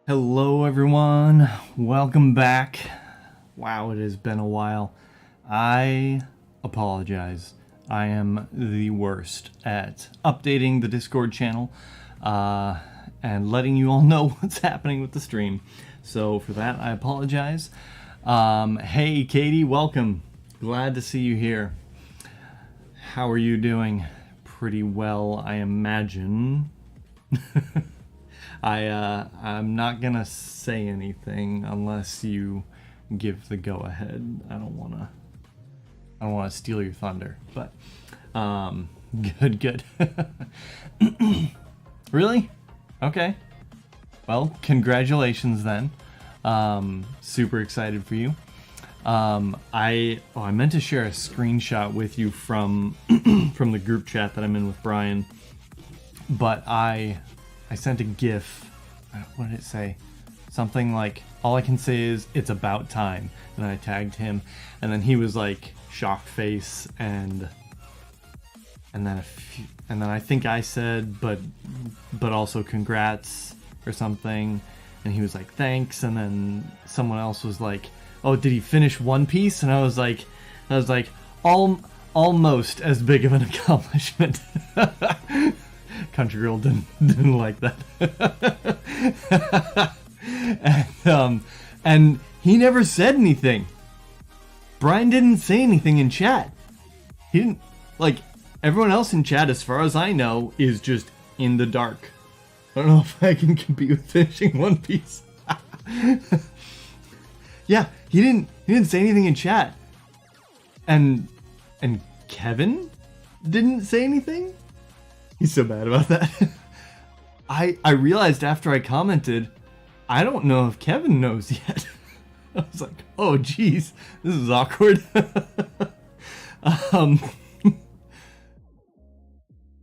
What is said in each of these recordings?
Hello everyone, welcome back. Wow, it has been a while. I apologize. I am the worst at updating the Discord channel and letting you all know what's happening with the stream. So for that, I apologize. Hey Katie, welcome. Glad to see you here. How are you doing? Pretty well, I imagine. I'm not gonna say anything unless you give the go ahead. I don't wanna steal your thunder, but good. Really? Okay. Well, congratulations then. Super excited for you. I meant to share a screenshot with you from from the group chat that I'm in with Brian, but I sent a GIF. What did it say? Something like, all I can say is it's about time, and I tagged him, and then he was like shocked face, and then I think I said but also congrats or something, and he was like thanks, and then someone else was like, oh, did he finish One Piece? And I was like almost as big of an accomplishment. Country girl didn't like that. And he never said anything. Brian didn't say anything in chat. He didn't, like, everyone else in chat, as far as I know, is just in the dark. I don't know if I can compete with finishing One Piece. Yeah, he didn't say anything in chat. And Kevin didn't say anything? He's so bad about that. I realized after I commented, I don't know if Kevin knows yet. I was like, oh geez, this is awkward.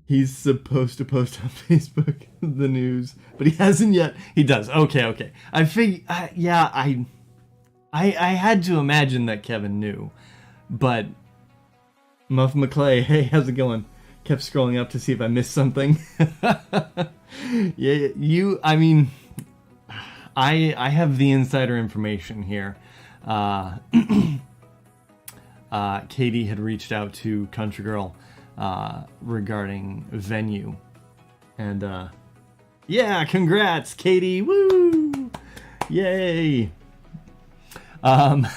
He's supposed to post on Facebook the news, but he hasn't yet. He does. Okay. I had to imagine that Kevin knew, but Muff McClay, hey, how's it going? Kept scrolling up to see if I missed something. Yeah, I mean, I have the insider information here. Katie had reached out to Country Girl regarding venue, and yeah, congrats, Katie! Woo! Yay! There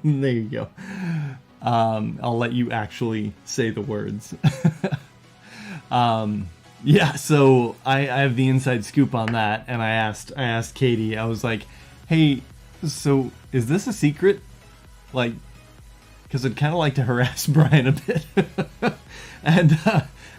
you go. I'll let you actually say the words. Yeah, so I have the inside scoop on that, and I asked Katie. I was like, "Hey, so is this a secret? Like, because I'd kind of like to harass Brian a bit."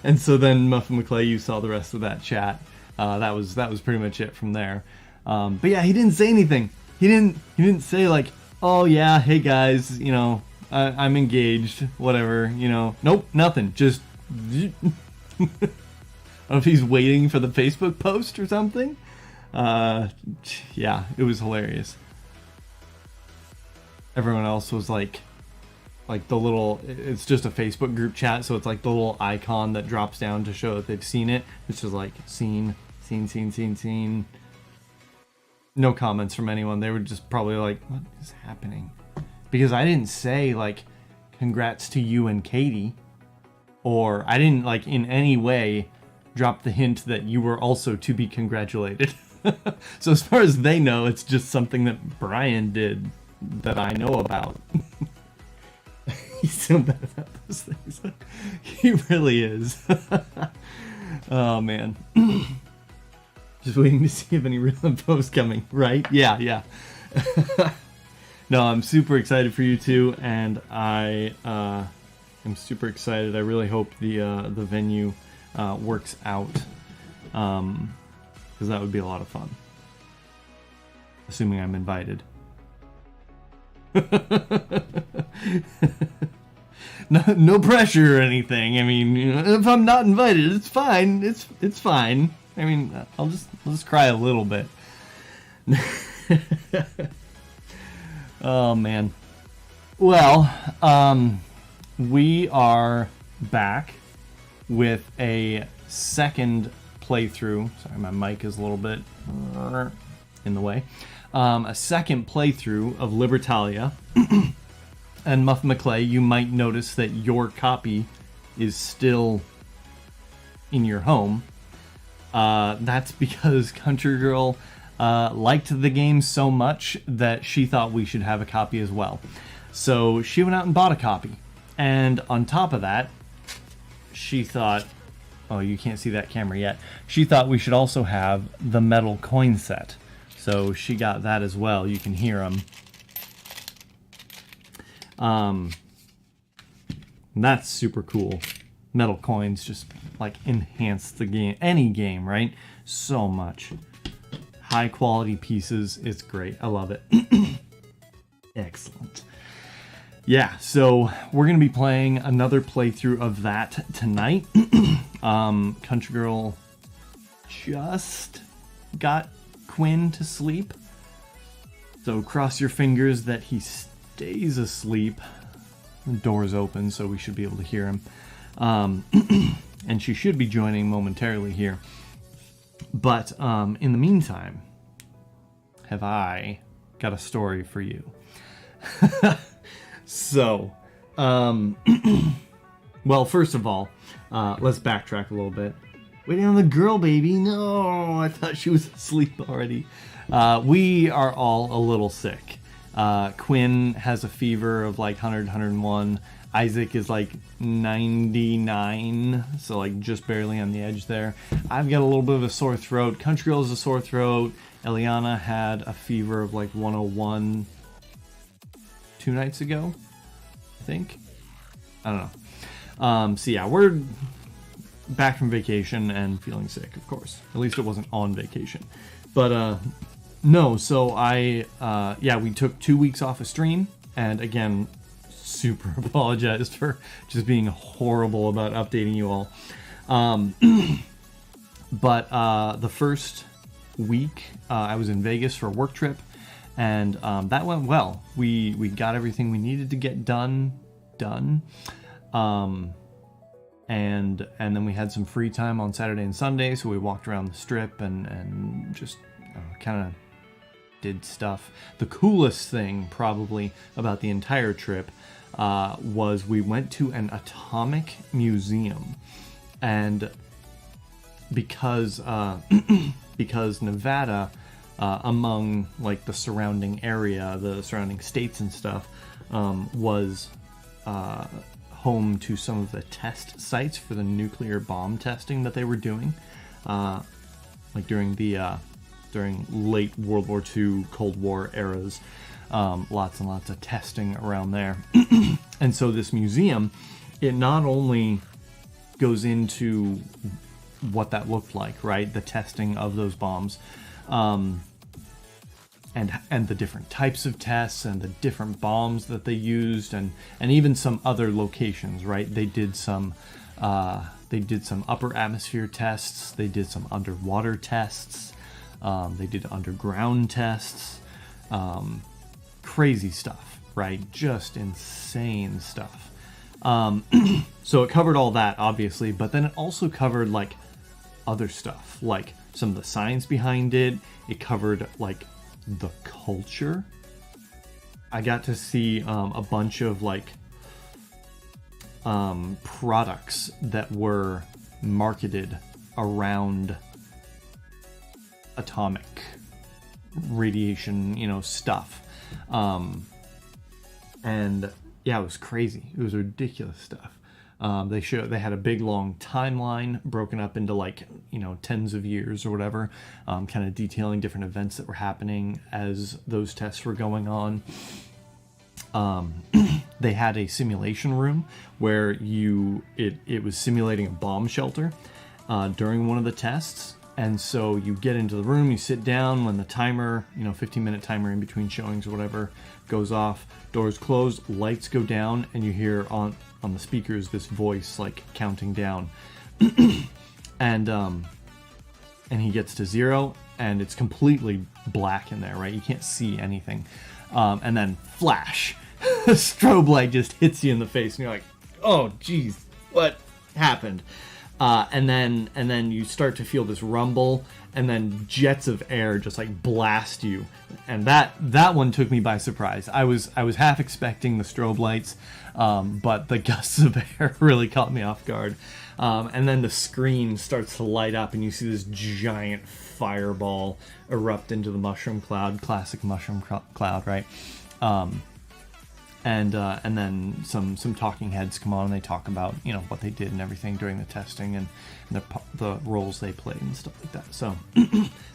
and so then Muffin McClay, you saw the rest of that chat. That was pretty much it from there. But yeah, he didn't say anything. He didn't say like, "Oh yeah, hey guys, you know, I'm engaged, whatever, you know." Nope, nothing. Just I don't know if he's waiting for the Facebook post or something. Yeah, it was hilarious. Everyone else was like the little, it's just a Facebook group chat, so it's like the little icon that drops down to show that they've seen it. It's just like seen. No comments from anyone. They were just probably like, what is happening? Because I didn't say like, congrats to you and Katie, or I didn't like in any way drop the hint that you were also to be congratulated. So as far as they know, it's just something that Brian did that I know about. He's so bad about those things. He really is. Oh man. Just waiting to see if any real info's coming, right? Yeah. No, I'm super excited for you two, and I am super excited. I really hope the venue works out, because that would be a lot of fun. Assuming I'm invited. No pressure or anything. I mean, you know, if I'm not invited, it's fine. It's fine. I mean, I'll just cry a little bit. Oh man. Well, we are back with a second playthrough. Sorry, my mic is a little bit in the way. A second playthrough of Libertalia. And Muff McClay, you might notice that your copy is still in your home. That's because Country Girl liked the game so much that she thought we should have a copy as well. So she went out and bought a copy. And on top of that, she thought, oh, you can't see that camera yet. She thought we should also have the metal coin set. So she got that as well. You can hear them. That's super cool. Metal coins just like enhance the game, any game, right? So much. High quality pieces. It's great. I love it. Excellent. Yeah, so we're going to be playing another playthrough of that tonight. Country Girl just got Quinn to sleep. So cross your fingers that he stays asleep. The door's open, so we should be able to hear him. And she should be joining momentarily here. But in the meantime, have I got a story for you. So, well, first of all, let's backtrack a little bit. Waiting on the girl, baby. No, I thought she was asleep already. We are all a little sick. Quinn has a fever of like 100, 101. Isaac is like 99, so like just barely on the edge there. I've got a little bit of a sore throat. Country Girl is a sore throat. Eliana had a fever of like 101 2 nights ago, I think. I don't know. So yeah, we're back from vacation and feeling sick, of course. At least it wasn't on vacation. But no, so we took 2 weeks off of stream, and again, super apologized for just being horrible about updating you all. But the first week I was in Vegas for a work trip, and that went well. We got everything we needed to get done. And then we had some free time on Saturday and Sunday, so we walked around the strip and just kind of did stuff. The coolest thing probably about the entire trip was we went to an atomic museum, and because because Nevada, among like the surrounding area, the surrounding states and stuff, was home to some of the test sites for the nuclear bomb testing that they were doing, like during late World War II, Cold War eras. Lots and lots of testing around there. And so this museum, it not only goes into what that looked like, right? The testing of those bombs, and the different types of tests and the different bombs that they used, and even some other locations, right? They did some upper atmosphere tests. They did some underwater tests. They did underground tests. Crazy stuff, right? Just insane stuff. So it covered all that, obviously, but then it also covered like other stuff, like some of the science behind it. It covered like the culture. I got to see a bunch of like products that were marketed around atomic radiation, stuff. And yeah, it was crazy. It was ridiculous stuff. They had a big long timeline broken up into like, tens of years or whatever, kind of detailing different events that were happening as those tests were going on. They had a simulation room where it was simulating a bomb shelter during one of the tests. And so you get into the room, you sit down when the timer, 15-minute timer in between showings or whatever, goes off, doors close, lights go down, and you hear on the speakers this voice like counting down. And he gets to 0, and it's completely black in there, right? You can't see anything. And then flash, a strobe light just hits you in the face, and you're like, oh, geez, what happened? And then you start to feel this rumble, and then jets of air just like blast you, and that one took me by surprise. I was half expecting the strobe lights, but the gusts of air really caught me off guard. And then the screen starts to light up, and you see this giant fireball erupt into the mushroom cloud, classic mushroom cloud, right? And then some talking heads come on, and they talk about what they did and everything during the testing and the roles they played and stuff like that. So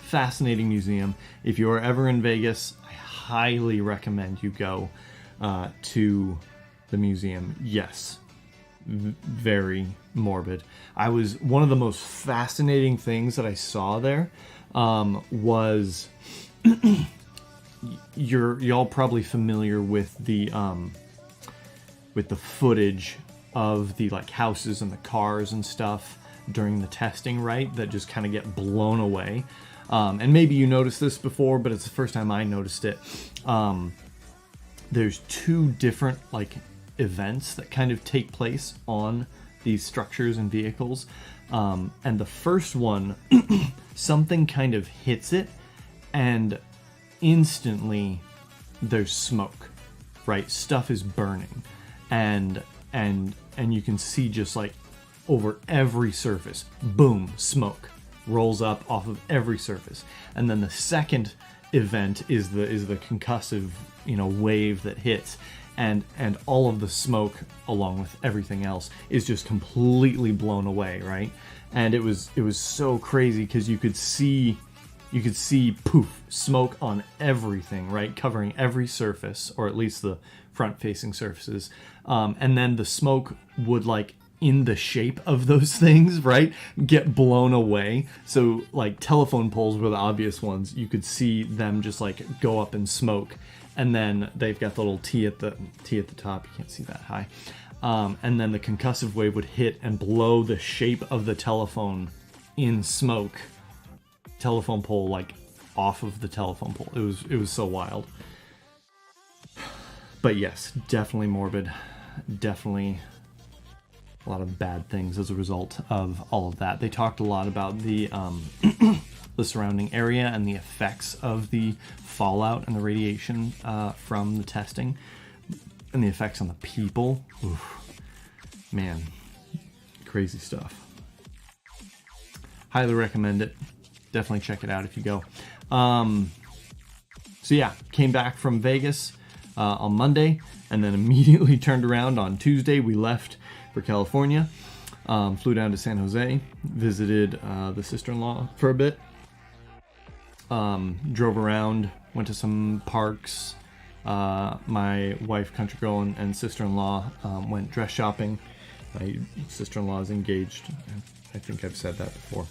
fascinating museum. If you're ever in Vegas, I highly recommend you go to the museum. Yes, very morbid. One of the most fascinating things that I saw there was. Y'all probably familiar with the footage of the like houses and the cars and stuff during the testing, right? That just kind of get blown away. And maybe you noticed this before, but it's the first time I noticed it. There's 2 different like events that kind of take place on these structures and vehicles. And the first one, something kind of hits it, and instantly there's smoke, right? Stuff is burning, and you can see just like over every surface, boom, smoke rolls up off of every surface. And then the second event is the concussive wave that hits, and all of the smoke along with everything else is just completely blown away, right? And it was so crazy because you could see poof, smoke on everything, right? Covering every surface, or at least the front facing surfaces. And then the smoke would, like, in the shape of those things, right, get blown away. So, like, telephone poles were the obvious ones. You could see them just, like, go up in smoke. And then they've got the little T at the top. You can't see that high. And then the concussive wave would hit and blow the shape of the telephone in smoke. Telephone pole, like, off of the telephone pole. It was so wild. But yes, definitely morbid. Definitely a lot of bad things as a result of all of that. They talked a lot about the the surrounding area and the effects of the fallout and the radiation from the testing, and the effects on the people. Oof. Man, crazy stuff. Highly recommend it. Definitely check it out if you go. So yeah, came back from Vegas on Monday, and then immediately turned around on Tuesday. We left for California, flew down to San Jose, visited the sister-in-law for a bit, drove around, went to some parks. My wife, country girl, and sister-in-law went dress shopping. My sister-in-law is engaged. I think I've said that before.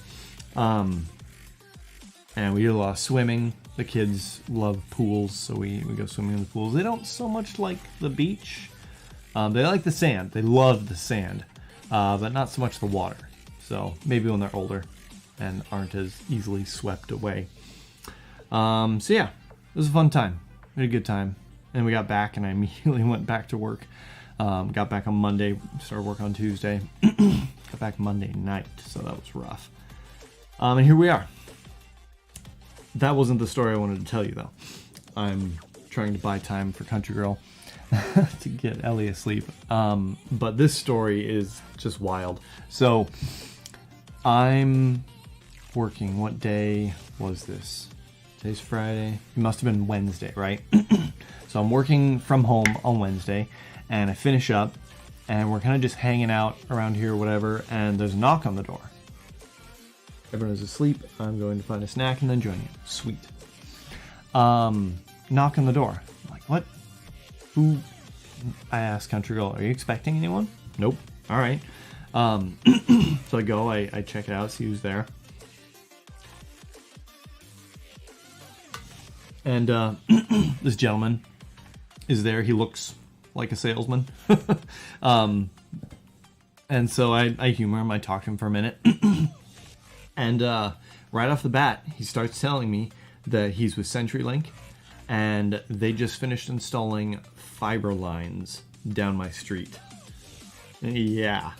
And we did a lot of swimming. The kids love pools, so we go swimming in the pools. They don't so much like the beach. They like the sand. They love the sand, but not so much the water. So maybe when they're older and aren't as easily swept away. So yeah, it was a fun time. We had a good time. And we got back, and I immediately went back to work. Got back on Monday, started work on Tuesday. Got back Monday night, so that was rough. And here we are. That wasn't the story I wanted to tell you, though. I'm trying to buy time for Country Girl to get Ellie asleep. But this story is just wild. So, I'm working. What day was this? Today's Friday. It must have been Wednesday, right? So I'm working from home on Wednesday, and I finish up, and we're kind of just hanging out around here or whatever, and there's a knock on the door. Everyone is asleep. I'm going to find a snack and then join you. Sweet. Knock on the door. I'm like, what? Who? I asked Country Girl, are you expecting anyone? Nope. All right. So I go, I check it out, see who's there. And this gentleman is there. He looks like a salesman. And so I humor him. I talk to him for a minute. And right off the bat, he starts telling me that he's with CenturyLink, and they just finished installing fiber lines down my street. Yeah,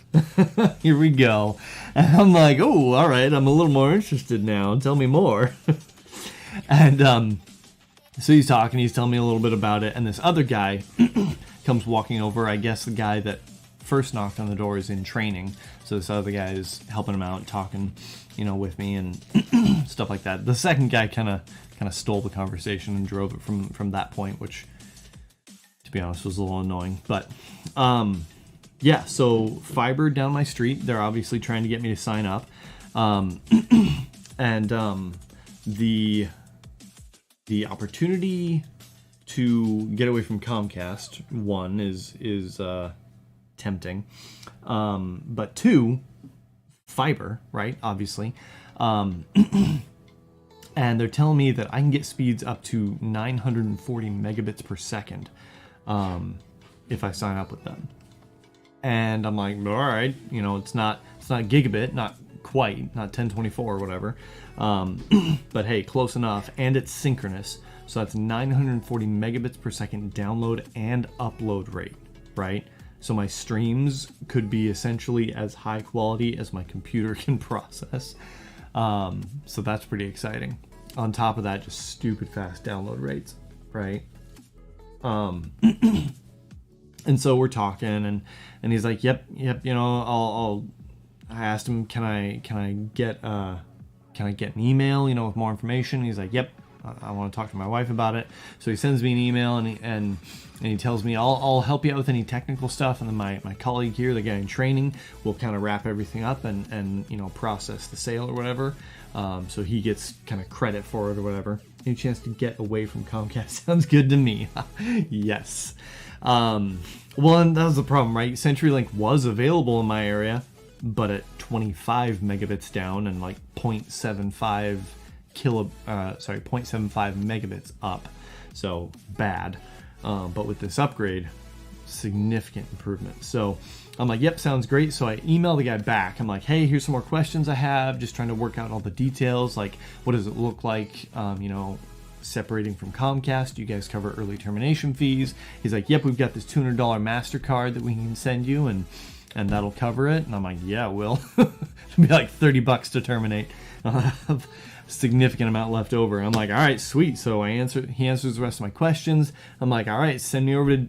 here we go. And I'm like, oh, all right, I'm a little more interested now. Tell me more. And so he's talking, he's telling me a little bit about it, and this other guy comes walking over. I guess the guy that first knocked on the door is in training, so this other guy is helping him out, talking, with me and stuff like that. The second guy kind of stole the conversation and drove it from that point, which, to be honest, was a little annoying. But yeah, so fiber down my street. They're obviously trying to get me to sign up, and the opportunity to get away from Comcast, one, is tempting, but two, fiber, right? Obviously, and they're telling me that I can get speeds up to 940 megabits per second if I sign up with them. And I'm like, all right, it's not gigabit, not quite, not 1024 or whatever, but hey, close enough, and it's synchronous, so that's 940 megabits per second download and upload rate, right? So my streams could be essentially as high quality as my computer can process. So that's pretty exciting. On top of that, just stupid fast download rates, right? And so we're talking, and he's like, yep, I'll. I asked him, can I get an email, with more information? He's like, yep, I want to talk to my wife about it. So he sends me an email, and he tells me I'll help you out with any technical stuff, and then my colleague here, the guy in training, will kind of wrap everything up and process the sale or whatever. So he gets kind of credit for it or whatever. Any chance to get away from Comcast? Sounds good to me. Yes. Well, and that was the problem, right? CenturyLink was available in my area, but at 25 megabits down and like 0.75 megabits up. So bad. But with this upgrade, significant improvement. So I'm like, yep, sounds great. So I email the guy back. I'm like, hey, here's some more questions I have. Just trying to work out all the details. Like, what does it look like, separating from Comcast? Do you guys cover early termination fees? He's like, yep, we've got this $200 MasterCard that we can send you, and that'll cover it. And I'm like, yeah, it will. It'll be like $30 to terminate. I'll have a significant amount left over. I'm like, all right, sweet. So he answers the rest of my questions. I'm like, all right, send me over to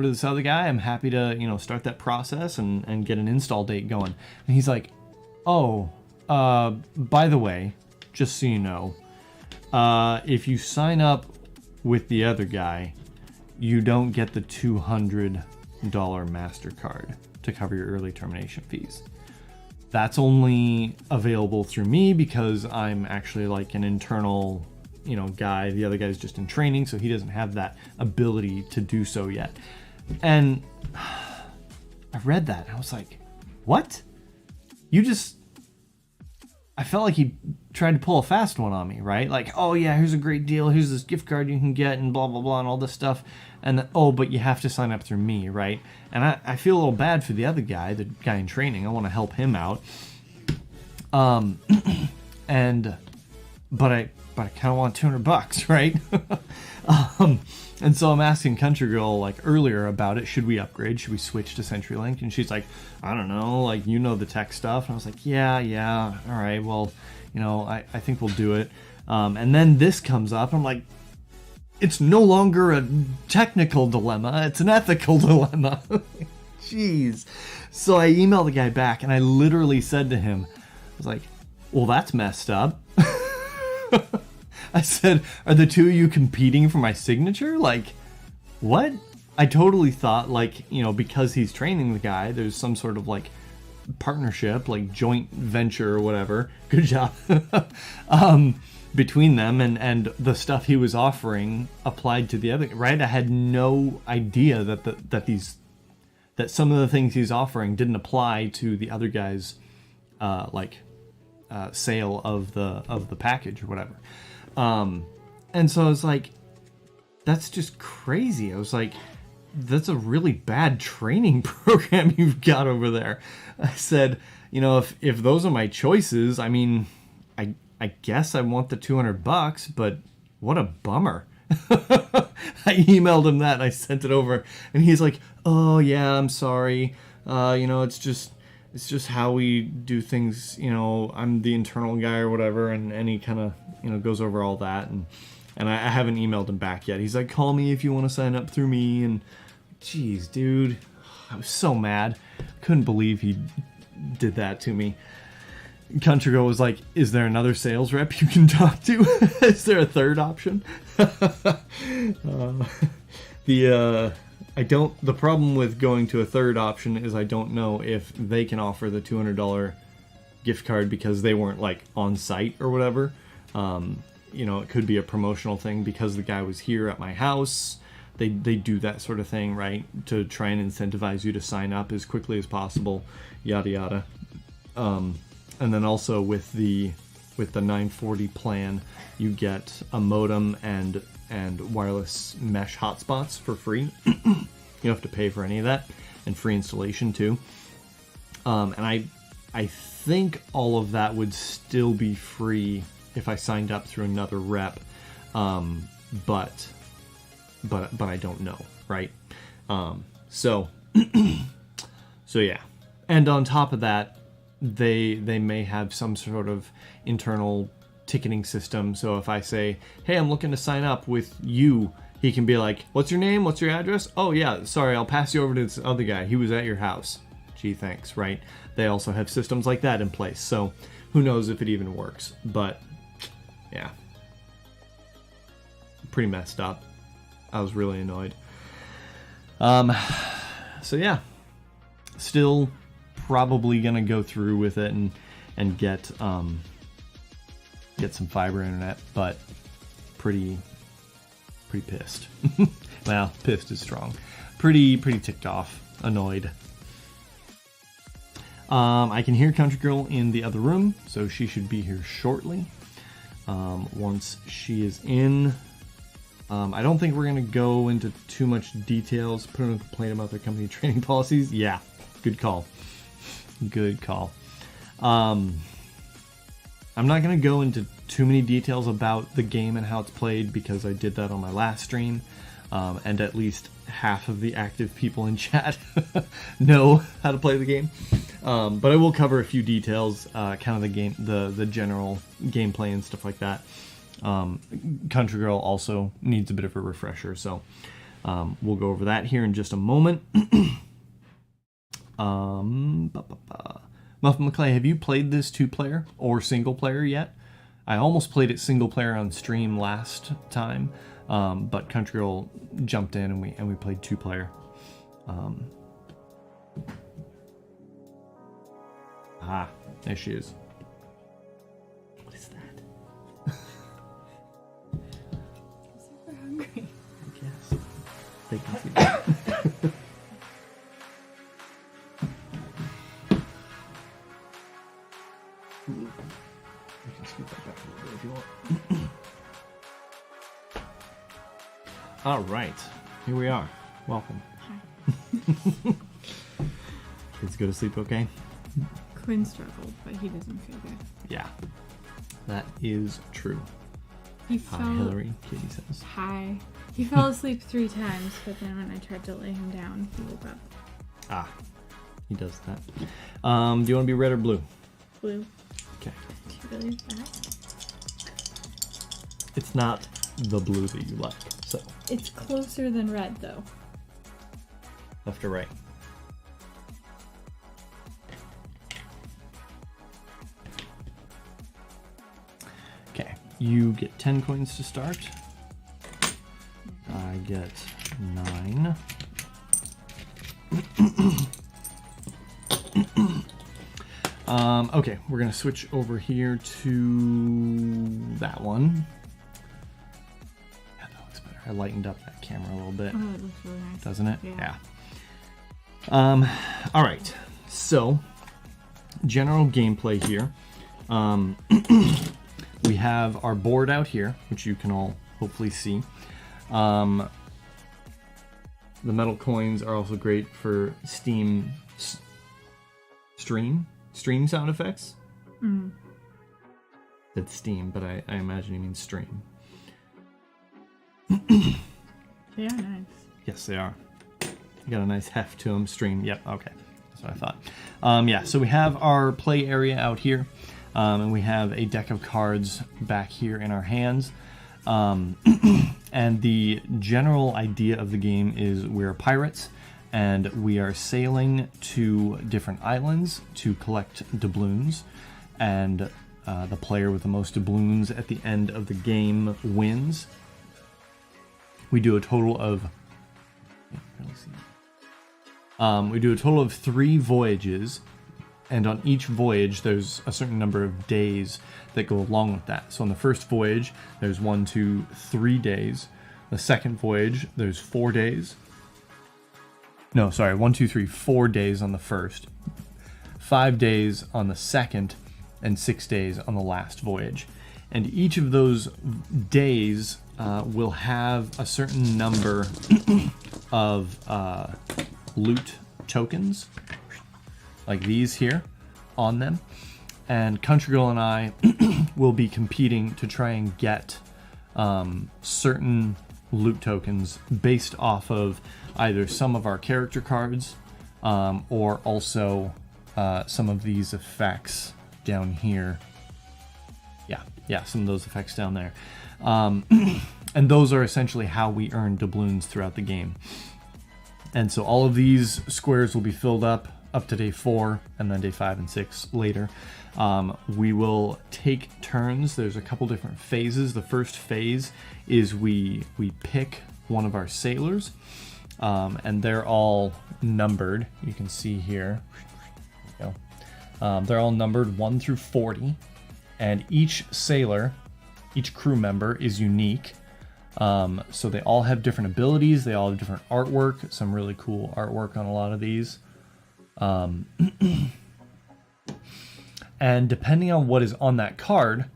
this other guy. I'm happy to, start that process and get an install date going. And he's like, oh, by the way, just so you know, if you sign up with the other guy, you don't get the $200 MasterCard to cover your early termination fees. That's only available through me because I'm actually like an internal, guy. The other guy's just in training, so he doesn't have that ability to do so yet. And I read that and I was like, what? I felt like he tried to pull a fast one on me, right? Like, oh yeah, here's a great deal. Here's this gift card you can get and blah, blah, blah, and all this stuff. And then, but you have to sign up through me, right? And I feel a little bad for the other guy, the guy in training. I want to help him out. But I kind of want $200, right? And so I'm asking Country Girl like earlier about it. Should we upgrade? Should we switch to CenturyLink? And she's like, I don't know, like, the tech stuff. And I was like, yeah, all right, well, I think we'll do it. And then this comes up. I'm like, it's no longer a technical dilemma. It's an ethical dilemma. Jeez. So I emailed the guy back, and I literally said to him, I was like, well, that's messed up. I said, are the two of you competing for my signature? Like, what? I totally thought, like, because he's training the guy, there's some sort of, like, partnership, like, joint venture or whatever. Good job. Between them, and the stuff he was offering applied to the other, right? I had no idea that some of the things he's offering didn't apply to the other guy's, sale of the package or whatever. And so I was like, that's just crazy. I was like, that's a really bad training program you've got over there. I said, if those are my choices, I mean, I guess I want the $200, but what a bummer. I emailed him that and I sent it over, and he's like, oh yeah, I'm sorry. It's just how we do things. I'm the internal guy or whatever, and he kind of, goes over all that, and I haven't emailed him back yet. He's like, call me if you want to sign up through me, and geez, dude, I was so mad. Couldn't believe he did that to me. Country Girl was like, is there another sales rep you can talk to? Is there a third option? The problem with going to a third option is I don't know if they can offer the $200 gift card because they weren't like on site or whatever. It could be a promotional thing because the guy was here at my house. They do that sort of thing, right? To try and incentivize you to sign up as quickly as possible, yada yada. And then also with the 940 plan, you get a modem and wireless mesh hotspots for free. You don't have to pay for any of that, and free installation too. And I think all of that would still be free if I signed up through another rep, but I don't know, right? So yeah. And on top of that, they may have some sort of internal ticketing system. So if I say, hey, I'm looking to sign up with you, he can be like, what's your name? What's your address? Oh yeah, sorry, I'll pass you over to this other guy. He was at your house. Gee, thanks, right? They also have systems like that in place. So who knows if it even works, but yeah. pretty messed up. I was really annoyed. So yeah, still probably gonna go through with it and get some fiber internet, but pretty pissed. Well, pissed is strong. Pretty ticked off, annoyed. I can hear Country Girl in the other room, so she should be here shortly. Once she is in, I don't think we're going to go into too much details. Put in a complaint about their company training policies. Yeah, good call. Good call. I'm not going to go into too many details about the game and how it's played because I did that on my last stream, and at least half of the active people in chat know how to play the game. But I will cover a few details, kind of the game, the general gameplay and stuff like that. Country Girl also needs a bit of a refresher, so we'll go over that here in just a moment. Muffin McClay, have you played this 2-player or single player yet? I almost played it single player on stream last time, but Country Girl jumped in and we played 2-player. There she is. What is that? I'm super hungry. I guess. They can see that. You can scoot that back a little bit if you want. All right, here we are. Welcome. Hi. Kids go to sleep okay? Quinn struggled, but he doesn't feel good. Yeah, that is true. He Hi, fell. Hillary, Kitty says. Hi. He fell asleep 3 times, but then when I tried to lay him down, he woke up. Ah, he does that. Do you want to be red or blue? Blue. Okay. Do you really that? It's not the blue that you like, so. It's closer than red, though. Left or right? Okay, you get 10 coins to start. I get 9. Okay, we're gonna switch over here to that one. Yeah, that looks better. I lightened up that camera a little bit. Oh, it looks really nice. Doesn't it? Yeah. All right. So, general gameplay here. We have our board out here, which you can all hopefully see. The metal coins are also great for stream sound effects. It's Steam, but I imagine you mean stream. They are nice. Yes, they are. You got a nice heft to them. Stream. Yep. Okay. That's what I thought. Yeah. So we have our play area out here, and we have a deck of cards back here in our hands. And the general idea of the game is we're pirates, and we are sailing to different islands to collect doubloons, and the player with the most doubloons at the end of the game wins. We do a total of 3 voyages, and on each voyage there's a certain number of days that go along with that. So on the first voyage there's 1, 2, 3 days. The second voyage there's 4 days. No, sorry, 1, 2, 3, 4 days on the first, 5 days on the second, and 6 days on the last voyage. And each of those days will have a certain number of loot tokens, like these here, on them. And Country Girl and I will be competing to try and get certain loot tokens based off of either some of our character cards or also some of these effects down here. Yeah, some of those effects down there. And those are essentially how we earn doubloons throughout the game. And so all of these squares will be filled up up to day 4, and then day 5 and 6 later. We will take turns. There's a couple different phases. The first phase is we pick one of our sailors, and they're all numbered. You can see here. There we go. They're all numbered 1 through 40, and each sailor, each crew member is unique. So they all have different abilities. They all have different artwork. Some really cool artwork on a lot of these. And depending on what is on that card,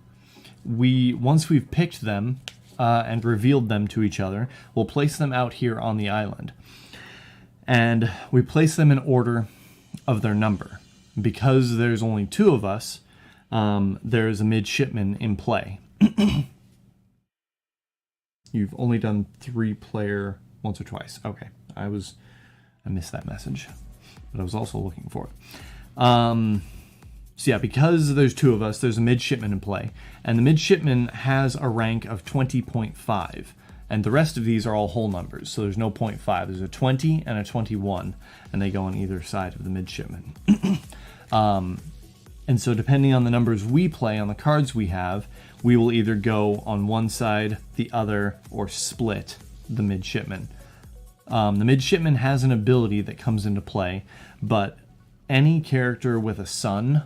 once we've picked them and revealed them to each other, we'll place them out here on the island. And we place them in order of their number. Because there's only 2 of us, there's a midshipman in play. You've only done 3-player once or twice. Okay, I missed that message, but I was also looking for it. So yeah, because there's 2 of us, there's a midshipman in play, and the midshipman has a rank of 20.5, and the rest of these are all whole numbers, so there's no 0.5. There's a 20 and a 21, and they go on either side of the midshipman. And so depending on the numbers we play on the cards we have, we will either go on one side, the other, or split the midshipman. The midshipman has an ability that comes into play, but any character with a sun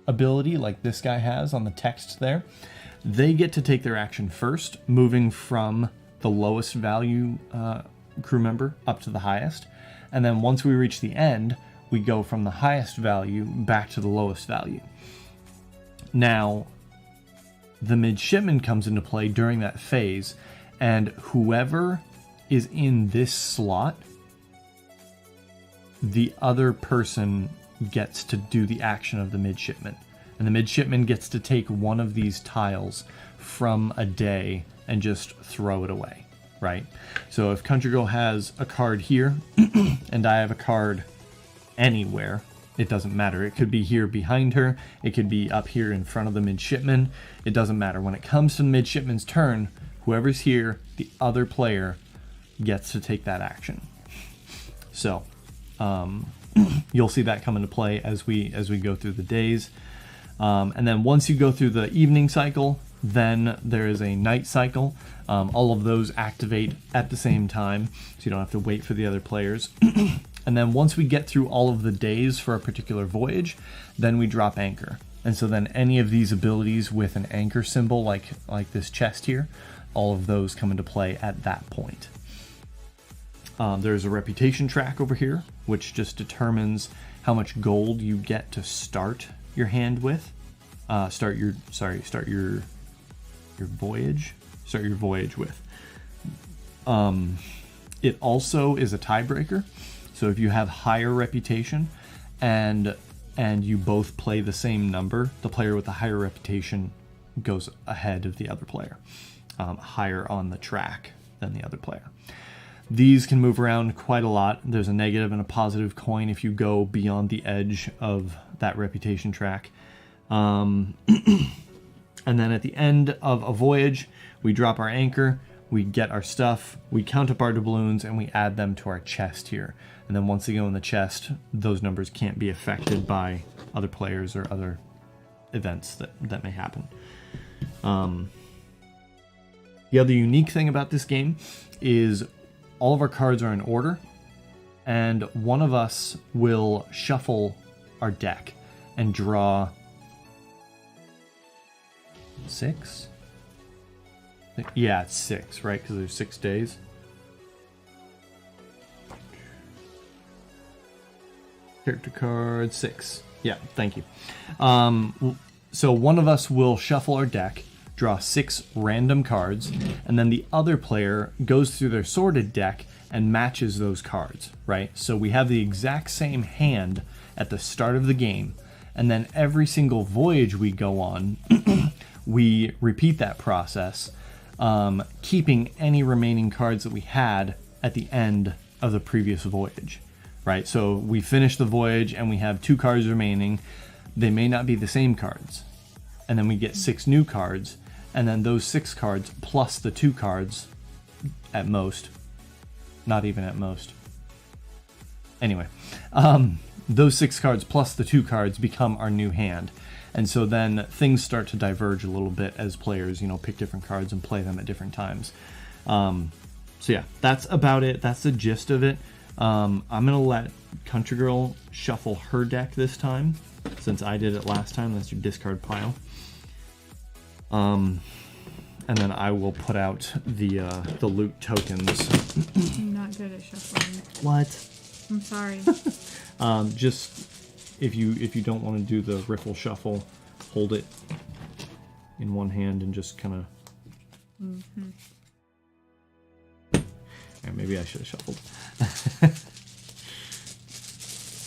ability, like this guy has on the text there, they get to take their action first, moving from the lowest value crew member up to the highest. And then once we reach the end, we go from the highest value back to the lowest value. Now, the midshipman comes into play during that phase, and whoever is in this slot, the other person gets to do the action of the midshipman. And the midshipman gets to take one of these tiles from a day and just throw it away, right? So if Country Girl has a card here, and I have a card anywhere, it doesn't matter. It could be here behind her. It could be up here in front of the midshipman. It doesn't matter. When it comes to the midshipman's turn, whoever's here, the other player gets to take that action. So you'll see that come into play as we go through the days. And then once you go through the evening cycle, then there is a night cycle. All of those activate at the same time, so you don't have to wait for the other players. And then once we get through all of the days for a particular voyage, then we drop anchor. And so then any of these abilities with an anchor symbol, like this chest here, all of those come into play at that point. There's a reputation track over here, which just determines how much gold you get to start your hand with. Start your voyage. Start your voyage with. It also is a tiebreaker. So if you have higher reputation and you both play the same number, the player with the higher reputation goes ahead of the other player, higher on the track than the other player. These can move around quite a lot. There's a negative and a positive coin if you go beyond the edge of that reputation track. And then at the end of a voyage, we drop our anchor, we get our stuff, we count up our doubloons, and we add them to our chest here. And then once they go in the chest, those numbers can't be affected by other players or other events that may happen. The other unique thing about this game is all of our cards are in order, and one of us will shuffle our deck and draw 6? Yeah, it's 6, right? Because there's 6 days. Character card 6. Yeah, thank you. So one of us will shuffle our deck, draw 6 random cards, and then the other player goes through their sorted deck and matches those cards, right? So we have the exact same hand at the start of the game, and then every single voyage we go on, we repeat that process, keeping any remaining cards that we had at the end of the previous voyage, right? So we finish the voyage and we have 2 cards remaining. They may not be the same cards. And then we get 6 new cards, and then those 6 cards plus the 2 cards at most, not even at most. Anyway, those 6 cards plus the 2 cards become our new hand. And so then things start to diverge a little bit as players, pick different cards and play them at different times. So yeah, that's about it. That's the gist of it. I'm going to let Country Girl shuffle her deck this time, since I did it last time. That's your discard pile. And then I will put out the loot tokens. I'm not good at shuffling. What? I'm sorry. Just if you don't want to do the riffle shuffle, hold it in one hand and just kind of. Mm-hmm. Maybe I should have shuffled.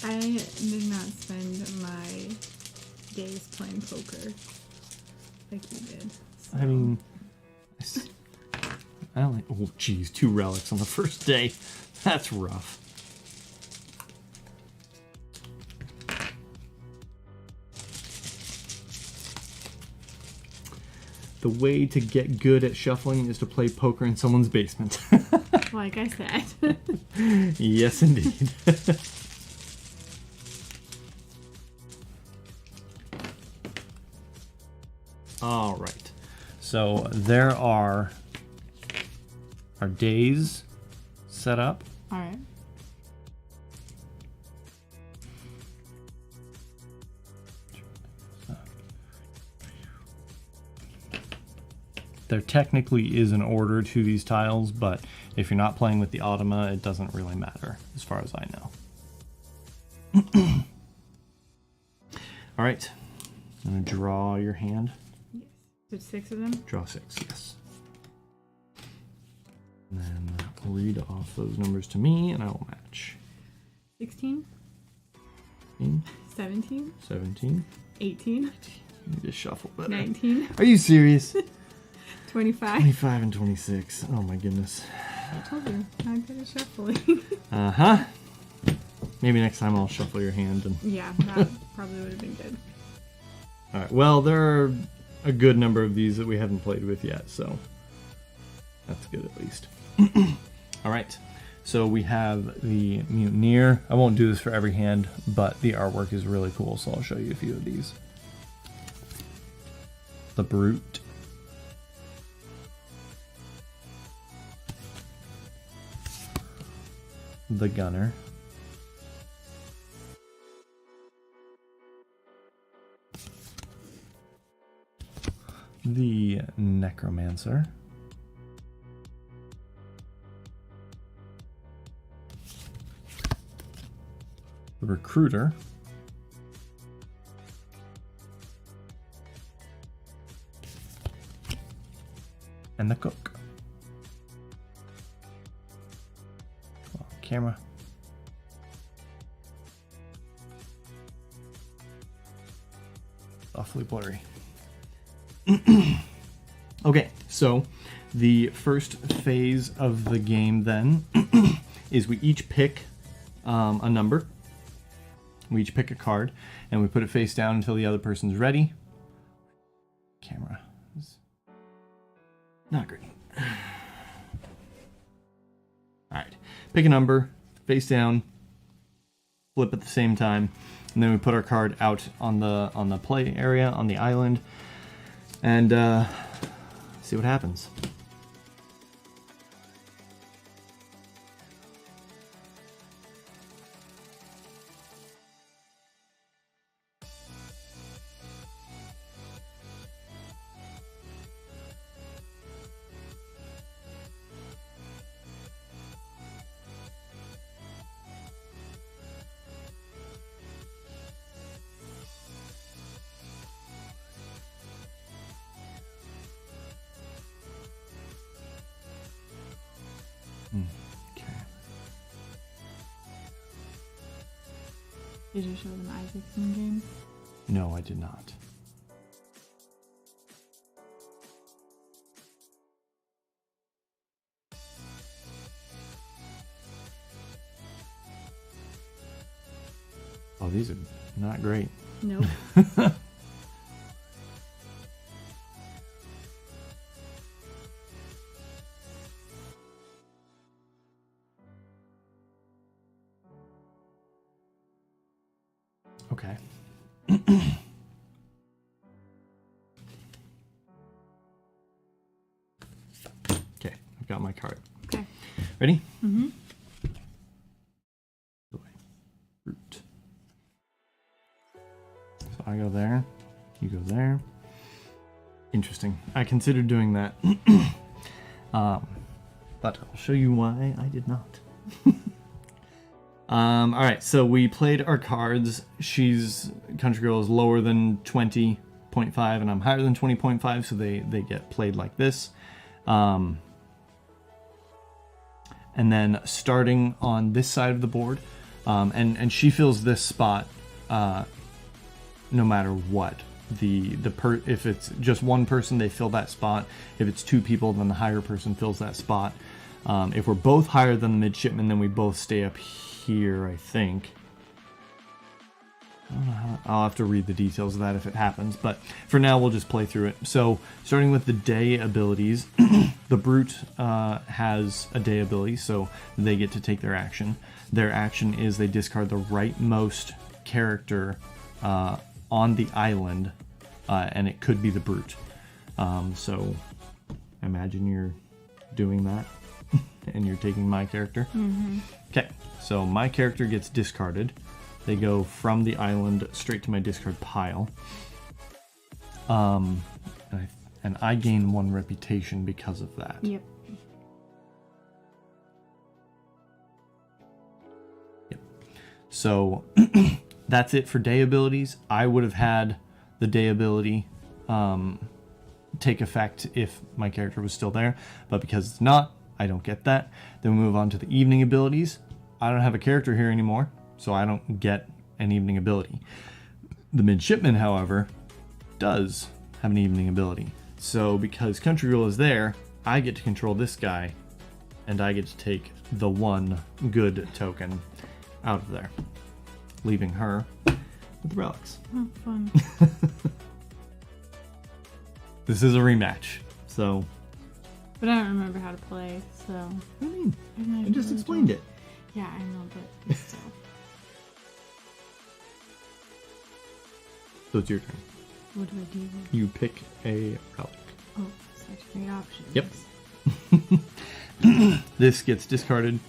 I did not spend my days playing poker like you did. So. I mean, I only. Oh, geez, 2 relics on the first day. That's rough. The way to get good at shuffling is to play poker in someone's basement. Like I said. Yes, indeed. All right. So there are our days set up. All right. There technically is an order to these tiles, but if you're not playing with the automa, it doesn't really matter, as far as I know. All right. I'm going to draw your hand. Yes. So 6 of them? Draw 6, yes. And then read off those numbers to me, and I will match. 16? 17? 17. 18? You just shuffle better. 19? Are you serious? 25? 25 and 26. Oh my goodness. I told you, I'm good at shuffling. Uh-huh. Maybe next time I'll shuffle your hand. And Yeah, that probably would have been good. all right. Well, there are a good number of these that we haven't played with yet, so that's good at least. All right. So we have the Mutineer. I won't do this for every hand, but the artwork is really cool, so I'll show you a few of these. The Brute. The Gunner. The Necromancer. The Recruiter. And the Cook. Camera. Awfully blurry. Okay, so the first phase of the game then is we each pick a number. We each pick a card, and we put it face down until the other person's ready. Camera is not great. Alright, pick a number, face down, flip at the same time, and then we put our card out on the play area, on the island, and see what happens. Okay. Did you show them Isaacson game? No, I did not. Oh, these are not great. Nope. Okay. Okay, I've got my card. Okay. Ready? Mm-hmm. Root. So I go there. You go there. Interesting. I considered doing that. But I'll show you why I did not. Alright, so we played our cards. Country Girl is lower than 20.5 and I'm higher than 20.5, so they get played like this. And then starting on this side of the board, and she fills this spot no matter what. If it's just one person, they fill that spot. If it's two people, then the higher person fills that spot. If we're both higher than the midshipman, then we both stay up here, I think. I don't know how, I'll have to read the details of that if it happens, but for now we'll just play through it. So, starting with the day abilities, the Brute has a day ability, so they get to take their action. Their action is they discard the rightmost character on the island, and it could be the Brute. So, imagine you're doing that, and you're taking my character. Mm-hmm. Okay, so my character gets discarded. They go from the island straight to my discard pile. And I gain 1 reputation because of that. Yep. Yep. So that's it for day abilities. I would have had the day ability take effect if my character was still there, but because it's not, I don't get that. Then we move on to the evening abilities. I don't have a character here anymore, so I don't get an evening ability. The midshipman, however, does have an evening ability. So because Country Girl is there, I get to control this guy, and I get to take the 1 good token out of there, leaving her with the relics. Oh, fun. This is a rematch, so... But I don't remember how to play, so... What do you mean? I just really explained don't. it. Yeah, I know, but still. So it's your turn. What do I do? You pick a relic. Oh, such great options. Yep. This gets discarded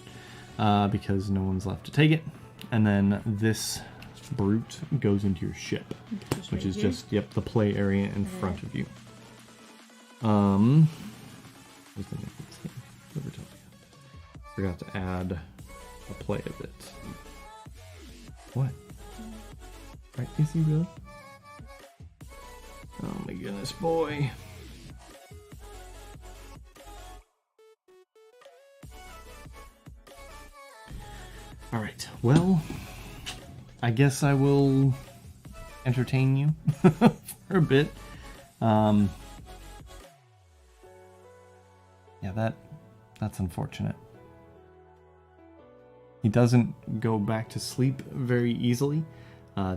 because no one's left to take it. And then this Brute goes into your ship, which is just, the play area in front of you. What's the name of this game? Libertalia. Forgot to add a play of it. What? Right, is he really? Oh my goodness, boy. Alright, well, I guess I will entertain you for a bit. Yeah, that's unfortunate. He doesn't go back to sleep very easily.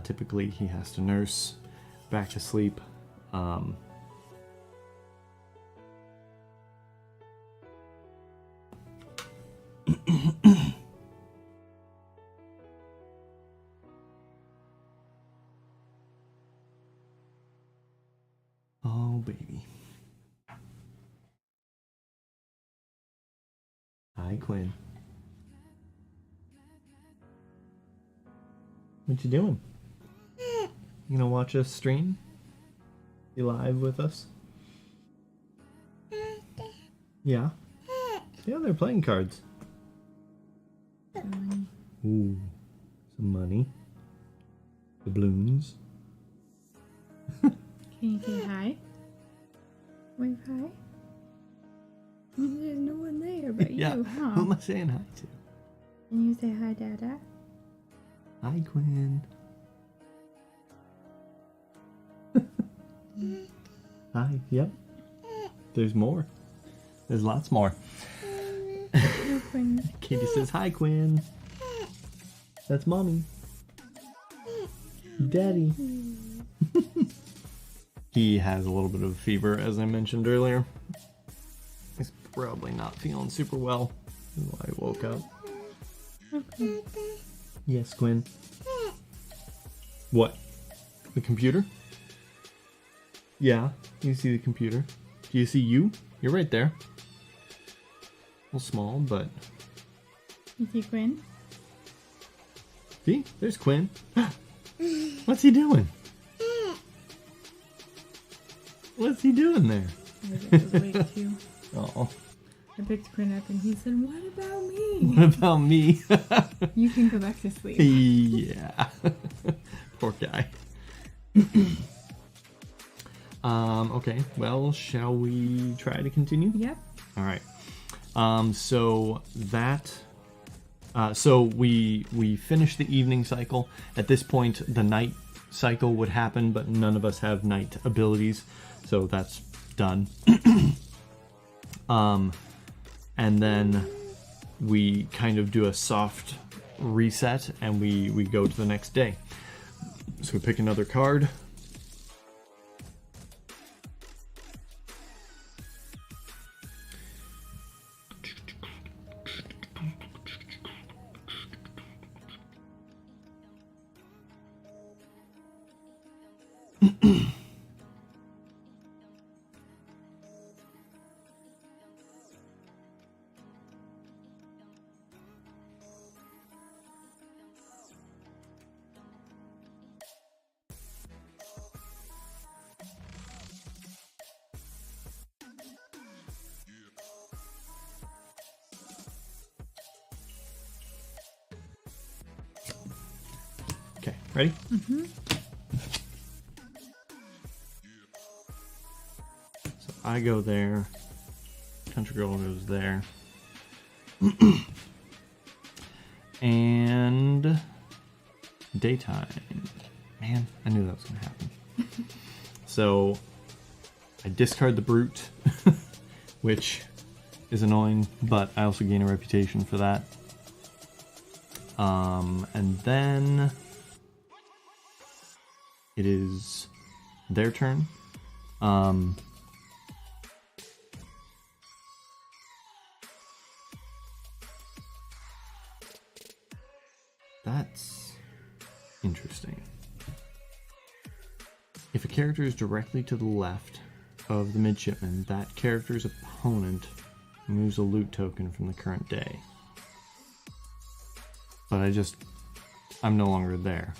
Typically, he has to nurse back to sleep. Oh, baby. Hi, Quinn. What you doing? You gonna watch us stream? You live with us? Yeah? Yeah, they're playing cards. Ooh, some money. Doubloons. Can you say hi? Wave hi? There's no one there but Yeah, you, huh? who am I saying hi to? Can you say hi, Dada? Hi, Quinn. Hi, yep. There's more. There's lots more. Katie says, hi, Quinn. That's Mommy. Daddy. He has a little bit of fever, as I mentioned earlier. He's probably not feeling super well. That's why I woke up. Okay. Yes, Quinn. What? The computer? Yeah, you see the computer. Do you see you? You're right there. A little small, but... You see Quinn? See? There's Quinn. What's he doing? What's he doing there? I was awake too. Oh. I picked Quinn up and he said, "What about me?" What about me? You can go back to sleep. Yeah. Poor guy. Okay, well, shall we try to continue? Yep. All right. So we finished the evening cycle. At this point, the night cycle would happen, but none of us have night abilities, so that's done. And then we kind of do a soft reset, and we go to the next day. So we pick another card. Okay, ready? Mm-hmm. So I go there. Country Girl goes there. And daytime. Man, I knew that was going to happen. So I discard the Brute, which is annoying, but I also gain a reputation for that. And then it is their turn. That's interesting. If a character is directly to the left of the midshipman, that character's opponent moves a loot token from the current day. But I'm no longer there.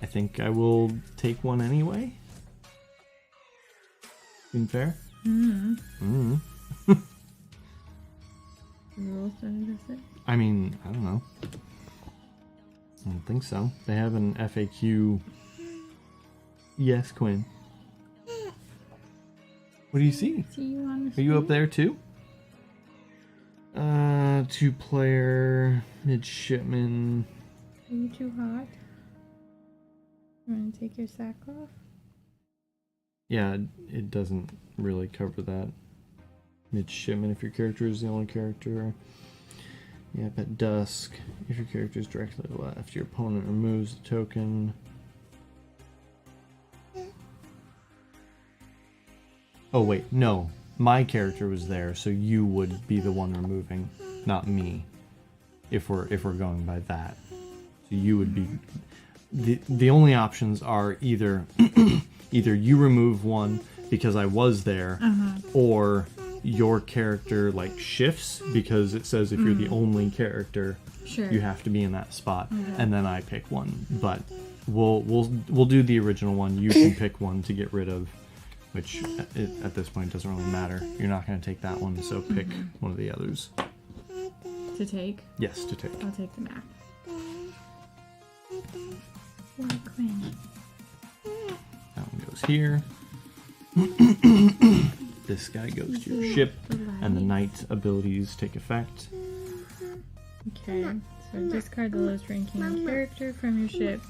I think I will take one anyway. Seem fair? The rules don't address it. I mean, I don't know. I don't think so. They have an FAQ. Yes, Quinn. What do you see? See you on the Are you screen? up there too? 2-player midshipman. Are you too hot? You want to take your sack off? Yeah, it doesn't really cover that. Midshipman, if your character is the only character. Yep, at dusk. If your character is directly left, your opponent removes the token. Oh wait, no. My character was there, so you would be the one removing, not me. If we're going by that. So you would be the only options are either either you remove one because I was there, or your character like shifts because it says if you're the only character, Sure. you have to be in that spot, and then I pick one. But we'll do the original one. You can pick one to get rid of, which at this point doesn't really matter. You're not going to take that one, so pick one of the others. To take? Yes, to take. I'll take the map. Poor Quinn. That one goes here. This guy goes to your ship, and the night abilities take effect. Okay, so discard the lowest ranking character from your ship,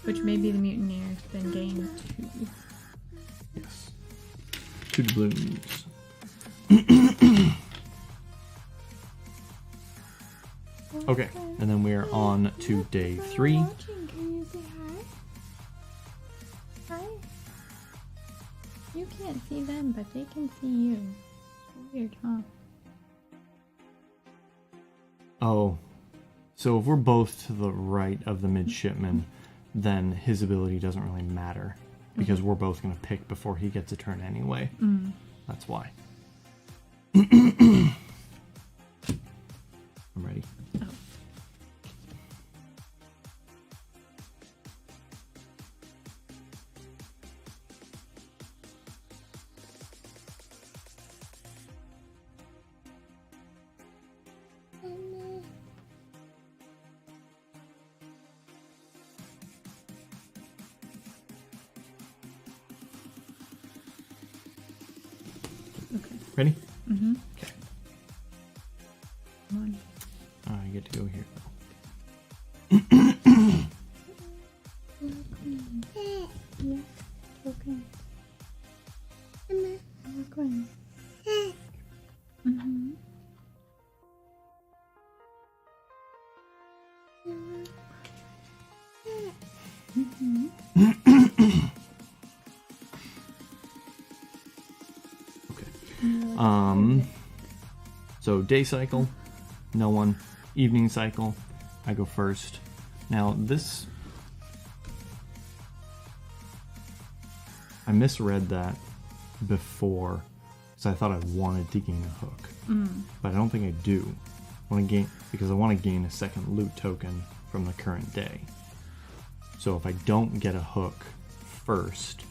which may be the mutineer, then gain 2. Yes. 2 doubloons. Okay, and then we are on to day 3. Watching. Can you say hi? Hi? You can't see them, but they can see you. It's weird, huh? Oh, so if we're both to the right of the midshipman, then his ability doesn't really matter because we're both going to pick before he gets a turn anyway. That's why. I'm ready. Oh. Okay. Ready? Mm-hmm. Okay. Come on. I get to go here. Yeah. Okay. Queen. Mm-hmm. Mm-hmm. Okay. So day cycle, no one. Evening cycle, I go first. Now this, I misread that before, because I thought I wanted to gain a hook, but I don't think I do. I want to gain because I want to gain a second loot token from the current day. So if I don't get a hook first,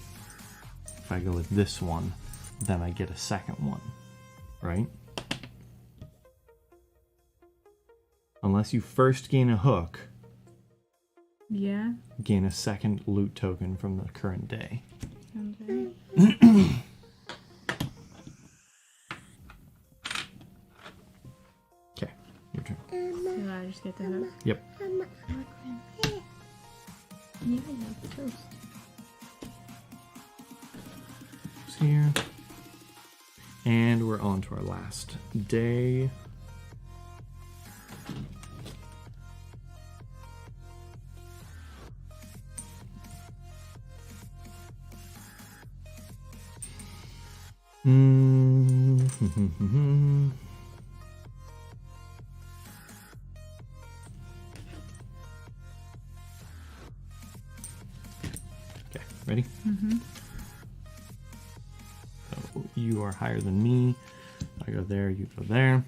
if I go with this one, then I get a second one, right? Unless you first gain a hook, Yeah. gain a second loot token from the current day. Sounds right. Okay, your turn. So I just get the hook. Yep. Yeah, that's toast. It's here. And we're on to our last day. Okay, ready? Mm-hmm. So you are higher than me. I go there, you go there.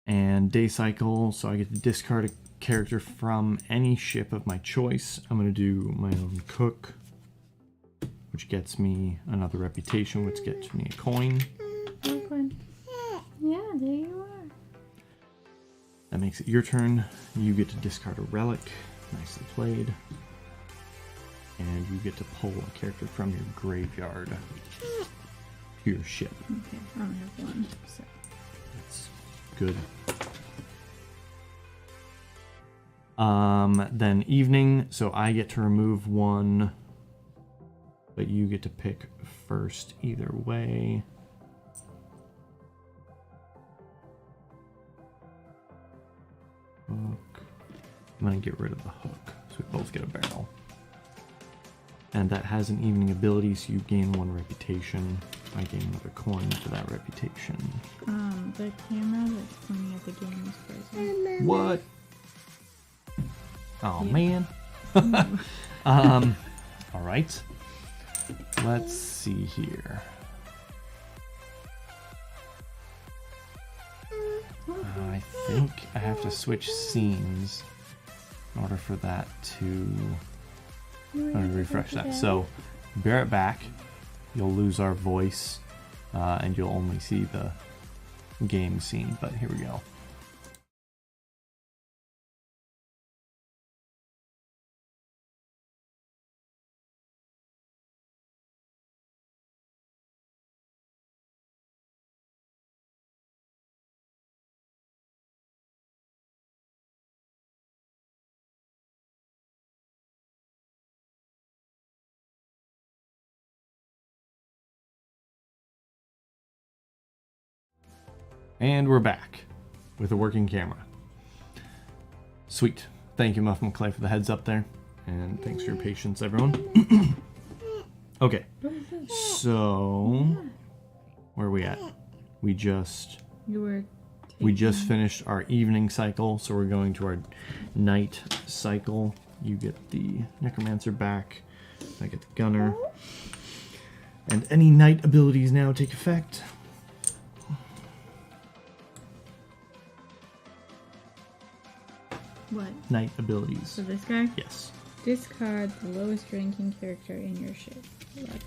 And day cycle, so I get to discard a character from any ship of my choice. I'm going to do my own cook, which gets me another reputation, which gets me a coin. Yeah, there you are. That makes it your turn. You get to discard a relic. Nicely played. And you get to pull a character from your graveyard to your ship. Okay, I only have one. So. That's good. Then evening, so I get to remove one, but you get to pick first either way. Hook. I'm gonna get rid of the hook, so we both get a barrel. And that has an evening ability, so you gain one reputation. I gain another coin for that reputation. The camera that's pointing at the game is frozen. What? Oh Yeah. man. All right. Let's see here. I think I have to switch scenes in order for that to. I'm gonna refresh that. So, bear it back. You'll lose our voice, and you'll only see the game scene. But here we go. And we're back with a working camera. Sweet. Thank you, Muff McClay, for the heads up there. And thanks for your patience, everyone. Okay. So, where are we at? We just You were. We just finished our evening cycle, so we're going to our night cycle. You get the Necromancer back. I get the Gunner. And any night abilities now take effect. What? Night abilities. So this guy? Yes. Discard the lowest ranking character in your ship.